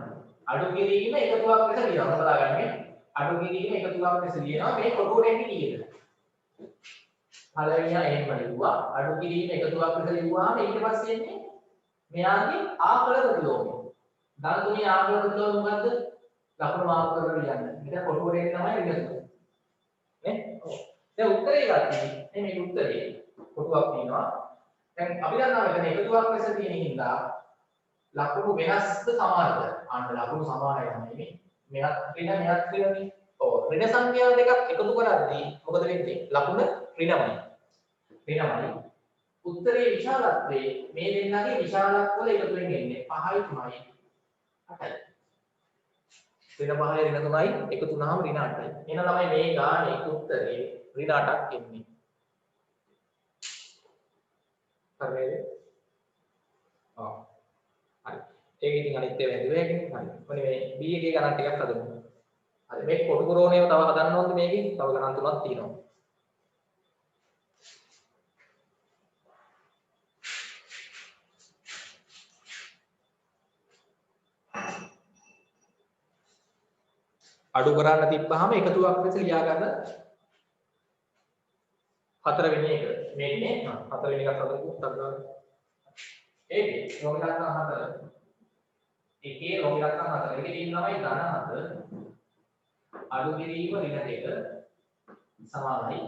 අඩු කිරීම එකතුවක් ලෙස ලියනවා. බලාගන්න. අඩු කිරීම එකතුවක් ලෙස ලියනවා. මේ කොටුවට එන්නේ කීයද? පළවෙනිය එහෙම ලිව්වා. අඩු කිරීම එකතුවක් ලෙස ලිව්වාම ඊට පස්සේ එන්නේ මෙයාගේ ආකල ප්‍රතිලෝමය. ධන 3 ආකල ප්‍රතිලෝමය මොකද්ද? ලකුණු මාර්ක කරලා ලියන්න. මෙතන කොටුවට එන්නේ තමයි ඍණ 3. නේ? ඔව්. දැන් උත්තරේ ගත්තී. මේ උත්තරේ කොටුවක් තියෙනවා. දැන් අපි දන්නවා මෙතන එකතුවක් ලෙස තියෙන හින්දා ලකුණු වෙනස්ද සමානද? අන්න ලකුණු සමානයි තමයි මේ. මෙහත් ඍණ මෙහත් ඍණනේ. ඔව්. ඍණ සංඛ්‍යා දෙකක් එකතු කරද්දී මොකද වෙන්නේ? ලකුණ ඍණමයි. ඍණමයි. උත්තරේ විශාලත්වයේ මේ දෙන්නගේ විශාලත්වවල එකතුවෙන් එන්නේ 5යි 3යි 8යි. ඍණ 5යි ඍණ 3යි එකතු වුණාම ඍණ 8යි. එහෙනම් තමයි මේ ගානේ උත්තරේ ඍණ 8ක් එන්නේ. හරිද? ඔව්. හරි. ඒක ඉතින් අනිත් ඒවා ඇදුවේ හැකිනේ. හරි. මොනේ මේ B එකේ ගණන් ටිකක් හදමු. හරි. මේ කොටු කරෝණේව තව හදන්න ඕනද මේකේ? තව ගණන් තුනක් තියෙනවා. අඩු කරන්න තිබ්බහම එකතුවක් ලෙස ලියා ගන්න හතරවෙනි එක. මේකනේ හතරවෙනි එකත් හතරක උත්තර ගන්න. ඒකේ රෝම ඉලක්කම් හතර. එකේ රෝම ඉලක්කම් හතර. ඒකේ තියෙනවා ධන 7 අඩු කිරීම ඍණ 2 සමානයි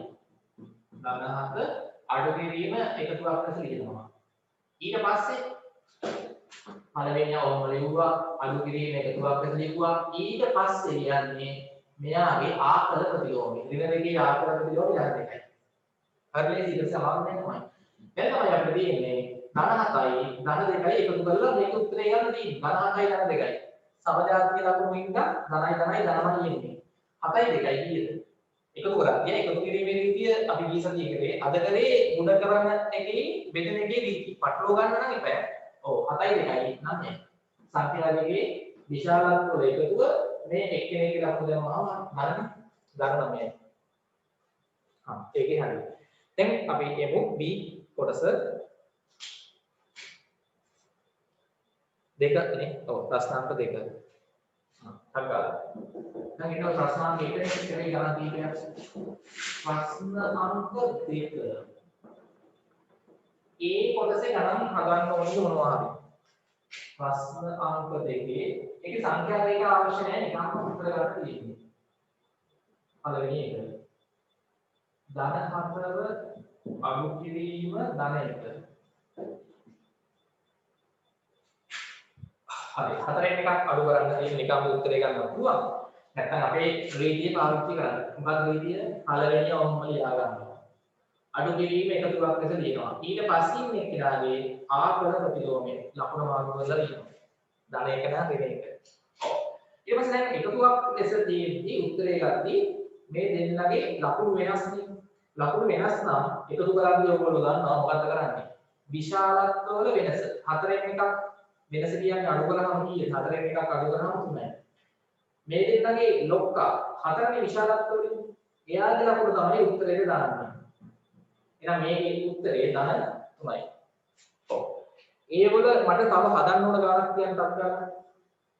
ධන 7 අඩු කිරීම එකතුවක් ලෙස ලියනවා. ඊට පස්සේ පළවෙනි ඕම ලියුවා අඩු කිරීම එකතුවක් ලෙස ලියුවා. ඊට පස්සේ යන්නේ මෙයාගේ ආකල ප්‍රතිලෝමය. ඍණ 2 ආකල ප්‍රතිලෝමය යන එකයි. හරියට ඊට සමානයි තමයි. දැන් තමයි අපිට තියෙන්නේ ධන 7යි ධන 2යි එකතු කරලා මේක උත්තරේ ගන්න තියෙන්නේ. ධන 7යි ධන 2යි. සමජාතිය ලකුණු ඉඳලා ධනයි ධනයි ධනමයි එන්නේ. 7යි 2යි කීයද? එකතු කරා. දැන් එකතු කිරීමේ රීතිය අපි ගිය සතියේ කරේ. අද කරේ ගුණ කරන එකේ බෙදෙන එකේ රීතිය. පටලව ගන්න නම් එපා. ඔව් 7යි 2යි නම් නෑ. සංඛ්‍යාවකගේ විශාලත්ව එකතුව මේ එක්කෙනෙක්ගේ ලකුණු දැම්මම ධන 9යි. ඒකේ හරිය. දැන් අපි යමු B කොටස දෙක නේ. ඔව් ප්‍රශ්නාංක දෙක. හරිද? දැන් ඊට ප්‍රශ්නාංක එකේ කරේ ගණන් කීපයක්? ප්‍රශ්න අංක දෙක. A කොටසේ ගණන් හදන්න ඕනේ මොනවා හරි. ප්‍රශ්න අංක දෙකේ ඒකේ සංඛ්‍යා දෙක අවශ්‍ය නැහැ නිකම්ම උත්තර ගන්න තියෙන්නේ. පළවෙනි එක. ධන 4 අඩු කිරීම ධන 1. හරි හතරෙන් එකක් අඩු කරන්න තියෙන නිකම්ම උත්තරේ ගන්න පුළුවන්. නැත්නම් අපේ රීතිය පාවිච්චි කරන්න. මොකක්ද රීතිය? පළවෙනි ඕම ලියා ගන්නවා. අඩු කිරීම එකතුවක් ලෙස ලියනවා. ඊට පස්සේ මේ කෙනාගේ ආකල ප්‍රතිලෝමය ලකුණ මාරු කරලා ලියනවා. ධන 1 නා ඍණ 1. ඔව්. ඊට පස්සේ දැන් එකතුවක් ලෙස තියෙද්දි උත්තරේ ගත්තී මේ දෙන්නගේ ලකුණු වෙනස් නේ. ලකුණු වෙනස් නම් එකතු කරද්දී ඔයගොල්ලෝ දන්නවා මොකක්ද කරන්නේ? විශාලත්වවල වෙනස. හතරෙන් එකක් වෙනස කියන්නේ අඩු කරාම කීයද? හතරෙන් එකක් අඩු කරාම 3යි. මේ දෙන්නගේ ලොක්කා හතරනේ විශාලත්වවලින්. එයාගේ ලකුණු තමයි උත්තරේට දාන්නේ. එහෙනම් මේකේ උත්තරේ ධන 3යි. ඔව්. ඒවල මට තව හදන්න ඕන ගානක් කියන්න ටක් ගන්න.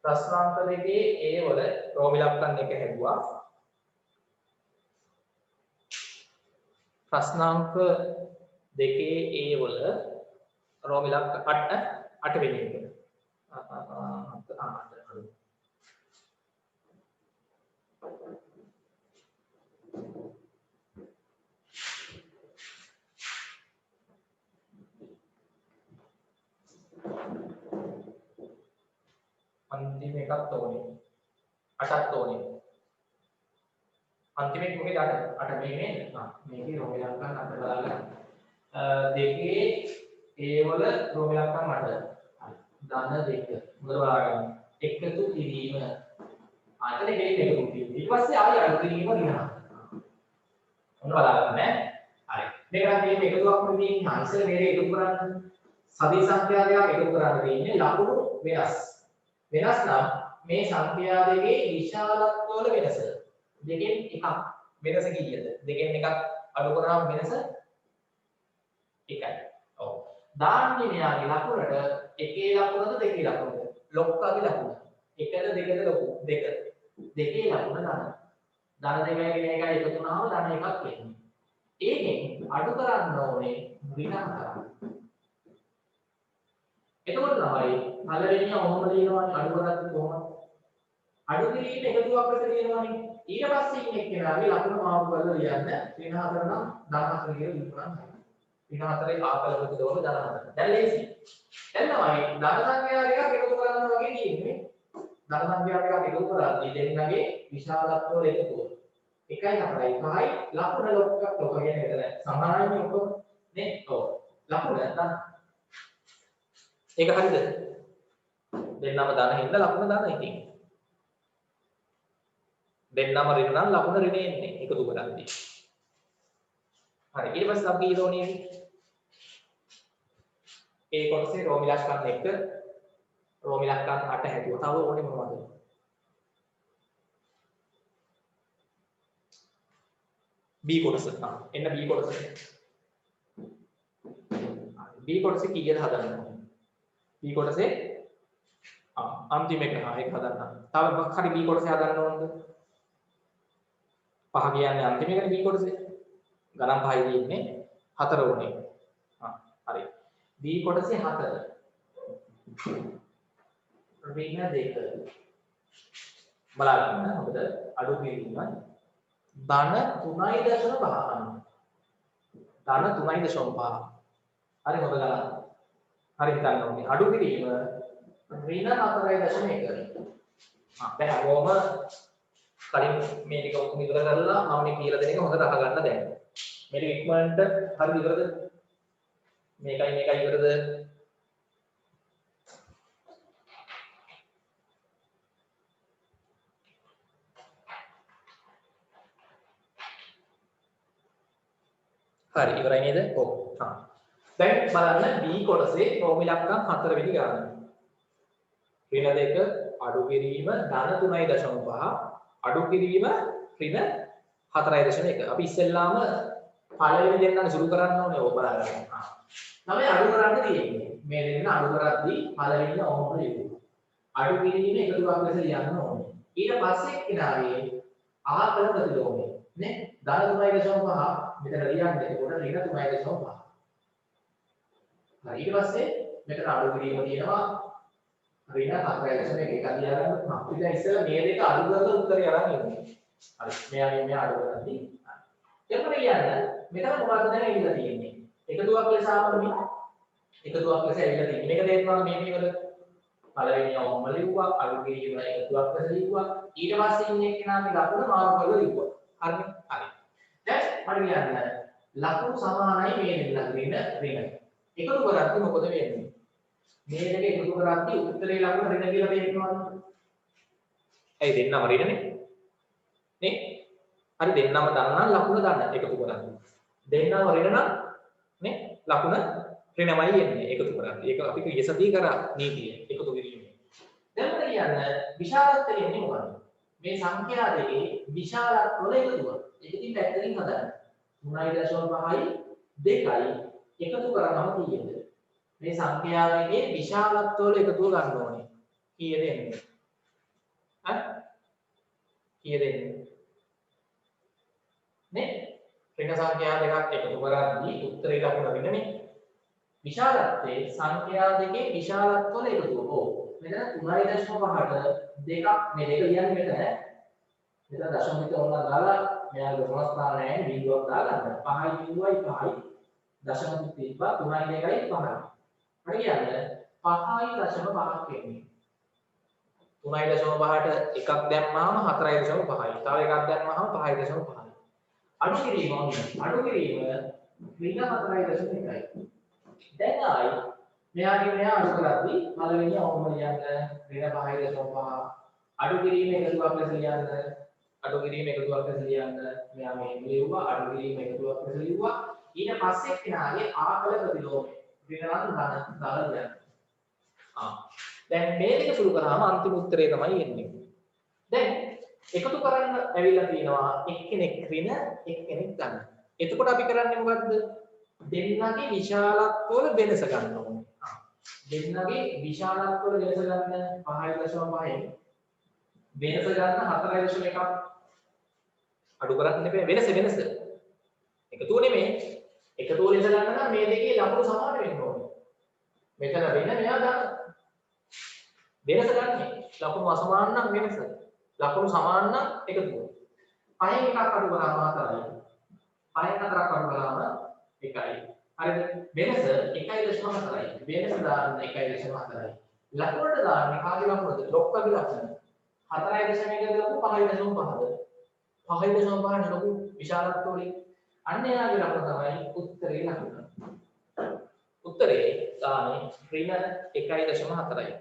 ප්‍රශ්නාංක දෙකේ ඒවල රෝම ඉලක්කම් එක හැදුවා. ප්‍රශ්නාංක දෙකේ A වල රෝම ඉලක්ක 8 වෙනි එක. अंतिम එකක් තෝනේ 8ක් තෝනේ अंतिम एक මොකද 8 මේ නේද මේකේ රෝම ඉලක්කම් 8 බලන්න දෙකේ A වල රෝම ඉලක්කම් 8 ධන 2 මොකද බලාගන්න එකතු කිරීම ආයතන දෙකේ එකතු කිරීම ඊට පස්සේ ආයෙ අඩු කිරීම දිනනවා ඔන්න බලාගන්න ඈ හරි මේක නම් මේ එකතුවක් නෙමෙයි ආන්සර් මේක එකතු කරන්න සදී සංඛ්‍යා දෙකක් එකතු කරන්න තියෙන්නේ ලකුණු වෙනස් වෙනස් නම් මේ සංඛ්‍යා දෙකේ විශාලත්වවල වෙනස දෙකෙන් එකක් වෙනස කීයද දෙකෙන් එකක් අඩු කරාම වෙනස එකයි ඔව් දාන්නේ මෙයාගේ ලකුණට එකේ ලකුණද දෙකේ ලකුණද ලොක්කාගේ ලකුණ එකද දෙකද ලොකු දෙක දෙකේ ලකුණ ධන දෙකයි කියන එකයි එකතු වුණාම ධන එකක් වෙන්නේ ඒකෙන් අඩු කරන්න ඕනේ ඍණ කරන්න එතකොට තමයි පළවෙනි ඕම ලියනවානේ අඩු කරද්දි කොහොමද අඩු කිරීම එකතුවක් ලෙස ලියනවානේ ඊට පස්සේ ඉන්නේ කෙනාගේ ලකුණු මාරු කරලා ලියන්න ඍණ 4 නම් ධන 4 කියලා ලියන්න ඍණ 4ේ ආකල ප්‍රතිලෝම ධන 4 දැන් ලේසි දැන් තමයි ධන සංඛ්‍යා දෙකක් එකතු කරනවා වගේ තියෙන්නේ ධන සංඛ්‍යා දෙකක් එකතු කරද්දී දෙන්නගේ විශාලත්වය එකතුව 1යි 4යි 5යි ලකුණ ලොක්ක කියන්නේ එතන සමානයි ඔක්කොම නේ ඔව් ලකුණ නැත්නම් ඒක හරිද? දෙන්නම ධන හින්දා ලකුණ ධන ඉතින්. දෙන්නම ඍණ නම් ලකුණ ඍණ එන්නේ එකතු කරද්දී. හරි ඊට පස්සේ අපි ඊළෝනේ ඒ කොටසේ රෝම ඉලක්කම් 1 රෝම ඉලක්කම් 8 හැදුවා. තව ඕනේ මොනවද? B කොටස. එන්න B කොටස. B කොටසේ කීයද හදන්න ඕනේ? B කොටසේ අන්තිම එක ඒක හදන්න. තව මොකක් හරි B කොටසේ හදන්න ඕනද? 5 කියන්නේ අන්තිම එකනේ B කොටසේ. ගණන් පහයි තියෙන්නේ 4 උනේ. හරි. B කොටසේ 4. ඍණ 2. බලන්න හොඳට අඩු කිරීම ධන 3.5. ධන 3.5. හරි හොඳ ගණන්. හරි හිතන්න ඕනේ. අඩු කිරීම ඍණ 4.1. දැන් හැමෝම කලින් මේ ටික ඔක්කොම ඉවර කරලා මම මේ කියලා දෙන එක හොඳට අහගන්න දැන්. මේක ඉක්මනට හරිද ඉවරද? මේකයි ඉවරද? හරි ඉවරයි නේද? ඔව්. දැන් බලන්න B කොටසේ රෝම ඉලක්කම් 4 වෙනි ගාන. ඍණ 2 අඩු කිරීම ධන 3.5 අඩු කිරීම ඍණ 4.1. අපි ඉස්සෙල්ලාම පළවෙනි දෙන්නට සුළු කරන්න ඕනේ ඕක බලන්න. තමයි අඩු කරන්න තියෙන්නේ. මේ දෙන්න අඩු කරද්දී පළවෙනිම ඕම ලියුවා. අඩු කිරීම එකතුවක් ලෙස ලියන්න ඕනේ. ඊට පස්සේ කිනාවේ ආකල ප්‍රතිලෝමය නේ ධන 3.5 මෙතන ලියන්නේ. ඒකට ඍණ 3.5. හරි ඊට පස්සේ මෙතන අඩු කිරීම තියෙනවා ඍණ 4.1 එකක් ලියගන්න. අපි දැන් ඉස්සෙල්ලා මේ දෙක අඩු කරලා උත්තරය අරන් ඉන්නේ. හරි මෙයා අඩු කරද්දී එතකොට කියන්න මෙතන මොකක්ද දැන් ඇවිල්ලා තියෙන්නේ එකතුවක් ලෙස ආවම එකතුවක් ලෙස ඇවිල්ලා තියෙන්නේ මේක තේරෙනවද මේ පියවර පළවෙනි අවම ලිව්වා අඩු කිරීම එකතුවක් ලෙස ලිව්වා ඊට පස්සේ ඉන්නේ කෙනා මේ ලකුණ මාරු කරලා ලිව්වා හරිනේ හරි දැන් මට කියන්න ලකුණු සමානයි මේ දෙන්න ඍණ එකතු කරද්දී මොකද වෙන්නේ මේ දෙක එකතු කරද්දී උත්තරේ ලකුණ ඍණ කියලා තේරෙනවද ඇයි දෙන්නම ඍණනේ නේ හරි දෙන්නම දන්නා ලකුණ දන්න එකතු කරන්නේ. දෙන්නම ඍණ නම් නේ ලකුණ ඍණමයි එන්නේ එකතු කරන්නේ. ඒක අපි ඊසදී කරා නීතිය එකතු කිරීම. දැන් මට කියන්න විශාලත්වය කියන්නේ මොකක්ද? මේ සංඛ්‍යා දෙකේ විශාලත්වය එකතුව. ඒක ඉතින් පැත්තකින් හදන්න. 3.5යි 2යි එකතු කරනම කීයද? මේ සංඛ්‍යා දෙකේ විශාලත්වය එකතුව ගන්න ඕනේ. කීයද එන්නේ? හරි? කීයද එන්නේ? නේ ඍණ සංඛ්‍යා දෙකක් එකතු කරද්දී උත්තරේ ලකුණ වෙනනේ විශාලත්වයේ සංඛ්‍යා දෙකේ විශාලත්වවල එකතුව. ඔව් මෙතන 3.5ට දෙකක් මේ දෙක ලියන්නේ මෙතන දශම පිට ඕන දාලා මෙයා ලකුණ ස්ථාන නැහැ බිඳුවක් දාගන්න 5යි බිඳුවයි 5යි දශම පිට තිබ්බා 3යි 2යි 5යි හරි කියන්නේ 5යි දශම 5ක් එන්නේ 3.5ට එකක් දැම්මාම 4.5යි තව එකක් දැම්මාම 5.5 අඩු කිරීම ඍණ 4.1යි. දැන් ආයි මෙයා අඩු කරද්දී පළවෙනි අවම ලියන්න ඍණ 5.5 අඩු කිරීම එකතුවක් ලෙස ලියන්න අඩු කිරීම එකතුවක් ලෙස ලියන්න මෙයා මේ ලියුවා අඩු කිරීම එකතුවක් ලෙස ලියුවා ඊට පස්සේ කෙනාගේ ආකල ප්‍රතිලෝමය ඍණ ධන දාලා ලියන්න. දැන් මේ දෙක සුළු කරාම අන්තිම උත්තරේ තමයි එන්නේ. දැන් එකතු කරන්න ඇවිල්ලා තියෙනවා එක්කෙනෙක් ඍණ එක්කෙනෙක් ධන. එතකොට අපි කරන්නේ මොකද්ද? දෙන්නගේ විශාලත්වවල වෙනස ගන්න ඕනේ. දෙන්නගේ විශාලත්වවල වෙනස ගන්න 5.5න් වෙනස ගන්න 4.1ක් අඩු කරන්න නෙමෙයි වෙනස. එකතුව නෙමෙයි. එකතුව ලෙස ගන්න නම් මේ දෙකේ ලකුණු සමාන වෙන්න ඕනේ. මෙතන වෙන මෙයා ධන. වෙනස ගන්න. ලකුණු අසමාන නම් වෙනස. ලකුණු සමාන නම් එකතුව. 5න් එකක් අඩු කරාම 4යි. 5න් 4ක් අඩු කරාම 1යි. හරිද? වෙනස 1.4යි. වෙනස දාන්න 1.4යි. ලකුණට දාන්නේ කාගේ ලකුණද? ලොක්කගේ ලකුණ. 4.1 ලොකු 5.5ද? 5.5 ලොකු විශාලත්වවලින් අන්න එයාගේ ලකුණ තමයි උත්තරේ ලකුණ. උත්තරේ දාන්නේ ඍණ 1.4යි.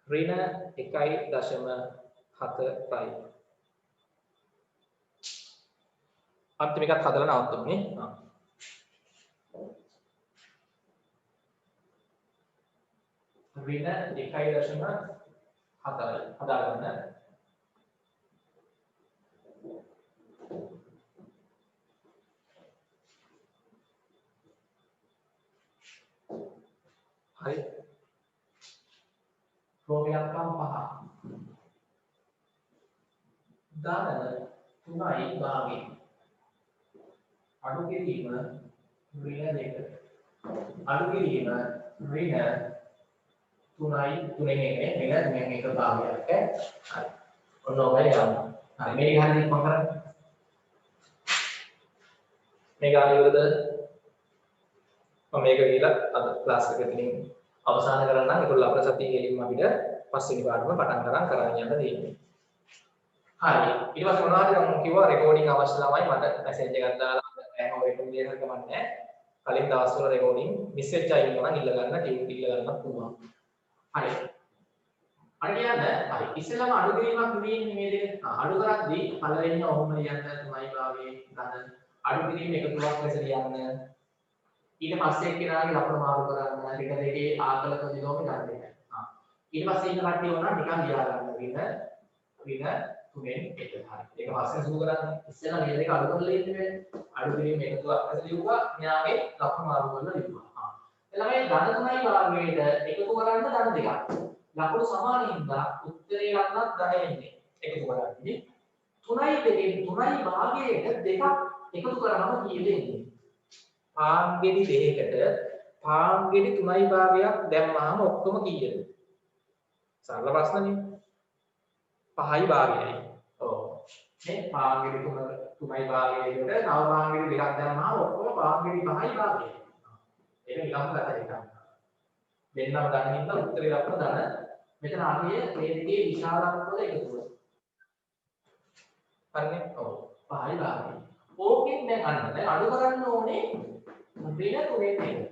ඍණ 1.4යි. අන්තිම එකත් හදලා නවත්තමු නේ. ඍණ 1.4යි හදාගන්න. හරි. රෝගයන්කම් 5. ධන 3යි භාගය. අඩු කිරීම ඍණ 2. අඩු කිරීම ඍණ 3යි 3න් 1 නේ ඍණ 1 භාගයක්. හරි. ඔන්න ඔබයි ගන්න. හරි මේක හරියට මම කරන්නේ. මේක අනිවරද මම මේක කියලා අද ක්ලාස් එක දෙකකින් අවසන් කරන්න. ඒකවල අපේ සතිය ගෙලින්ම අපිට පස්වෙනි පාඩම පටන් ගන්න කරගෙන යන්න තියෙන්නේ. හරි. ඊට පස්සේ මොනවද මම කිව්වා රෙකෝඩින් අවශ්‍ය ළමයි මට මැසේජ් එකක් දාලා එහෙම වෙන්න දෙයක් කමන්නේ. කලින් දවස්වල රෙකෝඩින් මිස් වෙච්ච අය ඉන්නවා නම් ඉල්ල ගන්න ටියුන් ඉල්ල ගන්නත් පුළුවන්. හරි. අර කියන්නේ හරි. ඉස්සෙල්ලාම අඩු කිරීමක් නෙමෙයි මේ දෙක. අඩු කරද්දී පළවෙනිම ඔහොම ලියන්න 3යි භාගයේ ගන්න. අඩු කිරීම එකතුවක් ලෙස ලියන්න. ඊට පස්සේ එක්කෙනාගේ ලකුණු මාරු කරන්න. ටික දෙකේ ආකල ප්‍රතිලෝම ගන්න එක. ඊට පස්සේ ඉන්න කට්ටිය ඕන නිකන් ලියා ගන්න. ඍණ 3න් 1. හරි. ඒක පස්සේ සුදු කරන්නේ. ඉස්සෙල්ලා මේ දෙක අඩු කරලා ඉන්නේ. අඩු කිරීම එකතුවක් ලෙස ලියුවා. මෙයාගේ ලකුණු මාරු කරලා ලියුවා. එළමයි ධන 3යි භාගයට එකතු කරන්න ධන දෙකක්. ලකුණු සමානින්දා උත්තරේ ලකුණක් ධන එන්නේ. එකතු කරන්නේ 3යි දෙකෙන් 3යි භාගයට දෙකක් එකතු කරනම කීයද එන්නේ? පාන්ගෙඩි දෙකකට පාන්ගෙඩි 3යි භාගයක් දැම්මම ඔක්කොම කීයද? සරල ප්‍රශ්නනේ. 5යි භාගයයි. ඔව්. මේ පාන්ගෙඩි 3යි භාගයකට තව පාන්ගෙඩි දෙකක් දැම්මම ඔක්කොම පාන්ගෙඩි 5යි භාගයයි. ඒක නිකම්ම ගත එකක්. දෙන්නම ගන්න ඉන්න උත්තරේ ලකුණ ධන මෙතන අගය මේ දෙකේ විශාලත්වය එකතුව. හරිනේ? ඔව්. 5යි භාගයයි. ඕකෙන් දැන් අඩු කරන්න ඕනේ ඍණ 3න් 1.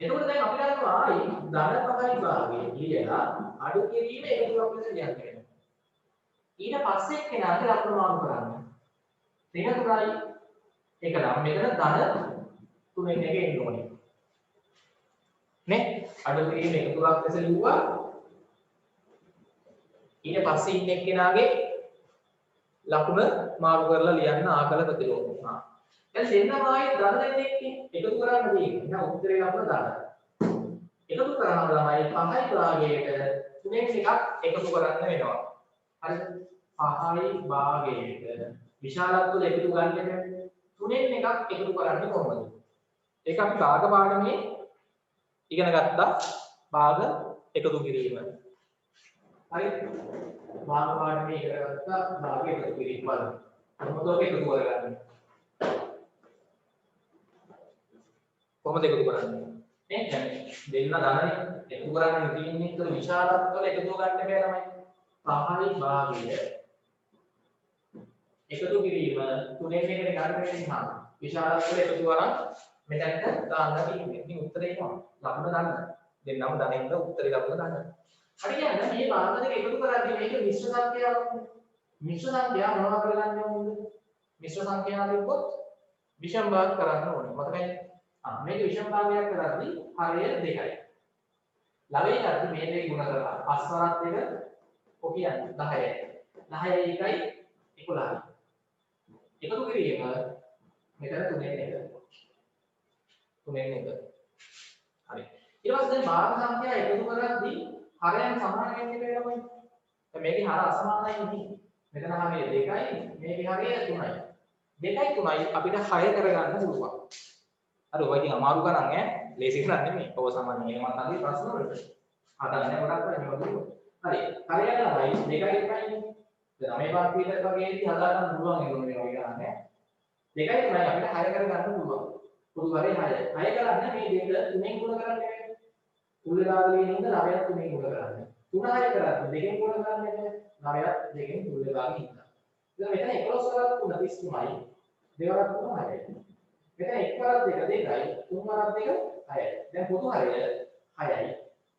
එතකොට දැන් අපි ගන්නවා ආයි ධන 5යි භාගයේ කියලා අඩු කිරීම එකතුවක් ලෙස ලියන්න වෙනවා. ඊට පස්සේ කෙනාට ලකුණු මාරු කරන්න. ඍණ 3යි එක නම් මෙතන ධන 3න් 1 එන්න ඕනේ. නේ? අඩු කිරීම එකතුවක් ලෙස ලිව්වා. ඊට පස්සේ ඉන්න එක්කෙනාගේ ලකුණ මාරු කරලා ලියන්න ආකල ප්‍රතිලෝම. දැන් දෙන්නම ආයේ ධන දෙන්නේ එකතු කරන්න තියෙන්නේ. එහෙනම් උත්තරේ ලකුණ ධන. එකතු කරනවා ළමයි 5යි භාගයට 3න් 1ක් එකතු කරන්න වෙනවා. හරිද? 5යි භාගයට විශාලත්වය එකතු ගන්න එක 3න් 1ක් එකතු කරන්නේ කොහොමද? ඒක අපි භාග පාඩමේ ඉගෙන ගත්තා භාග එකතු කිරීම. හරිද? භාග පාඩමේ ඉගෙන ගත්තා භාග එකතු කිරීම බලමු. කොහොමද ඔක එකතු කරගන්නේ? කොහොමද එකතු කරන්නේ? නේ දැන් දෙන්න ධනනේ එකතු කරන්නේ තියෙන්නේ ඒක විශාලත්වය එකතු ගන්න බෑ ළමයි. 5යි භාගය එකතු කිරීම 3න් 1කට ගන්න වෙනවා. විශාලත්වය එකතු කරා මෙතනට දාන්න තියෙන්නේ. ඉතින් උත්තරේ එනවා. ලකුණ ගන්න. දෙන්නම ධනෙන්ද උත්තරේ ලකුණ ගන්න. හරි කියන්නේ මේ භාග දෙක එකතු කරද්දී මේක මිශ්‍ර සංඛ්‍යාවක්. මිශ්‍ර සංඛ්‍යා මොනවා කරගන්න ඕනද? මිශ්‍ර සංඛ්‍යාව තිබ්බොත් විෂම භාග කරන්න ඕනේ. මතකයි? මේක විෂම භාගයක් කරද්දී හරය 2යි. ලවයේ කරද්දී මේ දෙක ගුණ කරලා 5 වරක් දෙක ඔක කියන්නේ 10යි. 10යි 1යි 11යි. එකතු කිරීම මෙතන 3න් 1. 3න් 1. හරි. ඊට පස්සේ දැන් භාග සංඛ්‍යා එකතු කරද්දී හරයන් සමාන වෙන්නේ කියලා මොකද? දැන් මේකේ හර අසමානයි නේ. මෙතන හරය 2යි මේකේ හරය 3යි. 2යි 3යි අපිට 6 කරගන්න පුළුවන්. හරි ඔය ඉතින් අමාරු ගණන් ඈ. ලේසි ගණන් නෙමෙයි. ඔය සාමාන්‍යයෙන් මම අහන්නේ ප්‍රශ්න වලට. හදන්නේ ගොඩක් වෙන්නේ මොකද? හරි. හරය යනවායි 2යි 1යි. දැන් මේ වාක්‍යයට වගේදී හදාගන්න පුළුවන් ඒගොල්ලෝ මේ වගේ ගන්න ඈ. 2යි 3යි අපිට 6 කරගන්න පුළුවන්. පොදු හරය 6. 6 කරන්නේ මේ දෙක 3ෙන් ගුණ කරන්නේ. තුල්ලභාගයේ ඉඳන් 9ක් 3ෙන් ගුණ කරන්නේ. 3 6 කරන්නේ 2ෙන් ගුණ කරන්නේ 9ක් 2ෙන් තුල්ලභාගයේ ඉඳන්. ඉතින් මෙතන 11 වරක් 3 33යි. දෙවරක් 3 6යි. මෙතන 1 වරක් 2 2යි. 3 වරක් 2 6යි. දැන් පොදු හරය 6යි.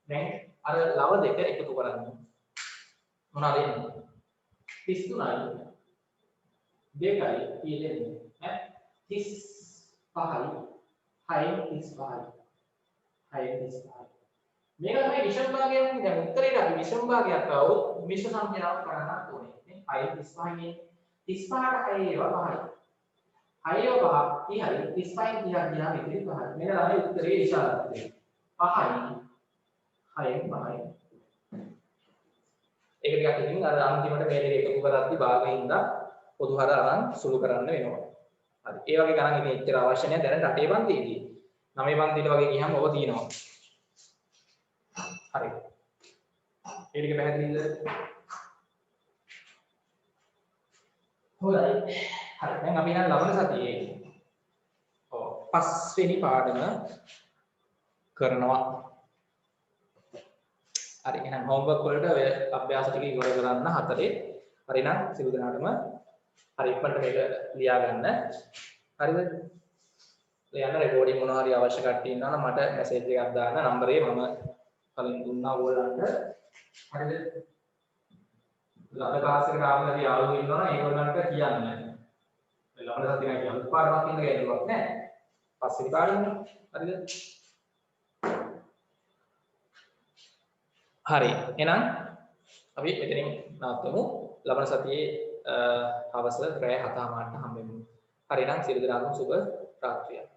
දැන් අර ලව දෙක එකතු කරන්න. මොනවාද එන්නේ? 33යි. 2යි කීයද? ඈ 35යි. 6යි 35යි. 6යි 35යි. මේක තමයි විෂම භාගයක් නේ. දැන් උත්තරේට අපි විෂම භාගයක් આવොත් මිශ්‍ර සංඛ්‍යාවක් කරන්නත් ඕනේ. නේ 6යි 35යි. 35ට 6 ඒවා 5යි. 6 ඒවා 5 30යි. 35න් 30ක් ගියාම ඉතිරි 5යි. මෙන්න තමයි උත්තරේ විශාලත්වය. 5යි 6යි 5යි. ඒක ටිකක් ඉතින් අර අන්තිමට මේ දෙක එකතු කරද්දි භාගින්දා පොදු හර අරන් සුළු කරන්න වෙනවා. හරි. ඒ වගේ ගණන් ඉතින් එච්චර අවශ්‍ය නැහැ දැන් 8 පන්තියේදී. 9 පන්තියට වගේ ගියහම ඔබ තියෙනවා. හරි. ඒ ටික පැහැදිලිද? හොඳයි. හරි. දැන් අපි යන ලබන සතියේ පස්වෙනි පාඩම කරනවා. හරි. එහෙනම් homework වලට ඔය අභ්‍යාස ටික ඉවර කරන්න 4. හරි නම් සියලු දෙනාටම හරි ඉක්මනට මේක ලියා ගන්න. හරිද? ලියන්න රෙකෝඩින් මොනවා හරි අවශ්‍ය කට්ටිය ඉන්නවා නම් මට මැසේජ් එකක් දාන්න නම්බරේ මම කලින් දුන්නා ඕගොල්ලන්ට. හරිද? ලබන ක්ලාස් එකට ආවම අපි යාළුවෝ ඉන්නවා නම් ඒගොල්ලන්ට කියන්න. ලබන සතියේ අලුත් පාඩමක් ඉන්න ගේන්නවත් නැහැ. පස්වෙනි පාඩම. හරිද? හරි. එහෙනම් අපි එතනින් නවත්වමු. ලබන සතියේ හවස රැය 7:00ට හම්බෙමු. හරි නම් සියලු දෙනාටම සුබ රාත්‍රියක්.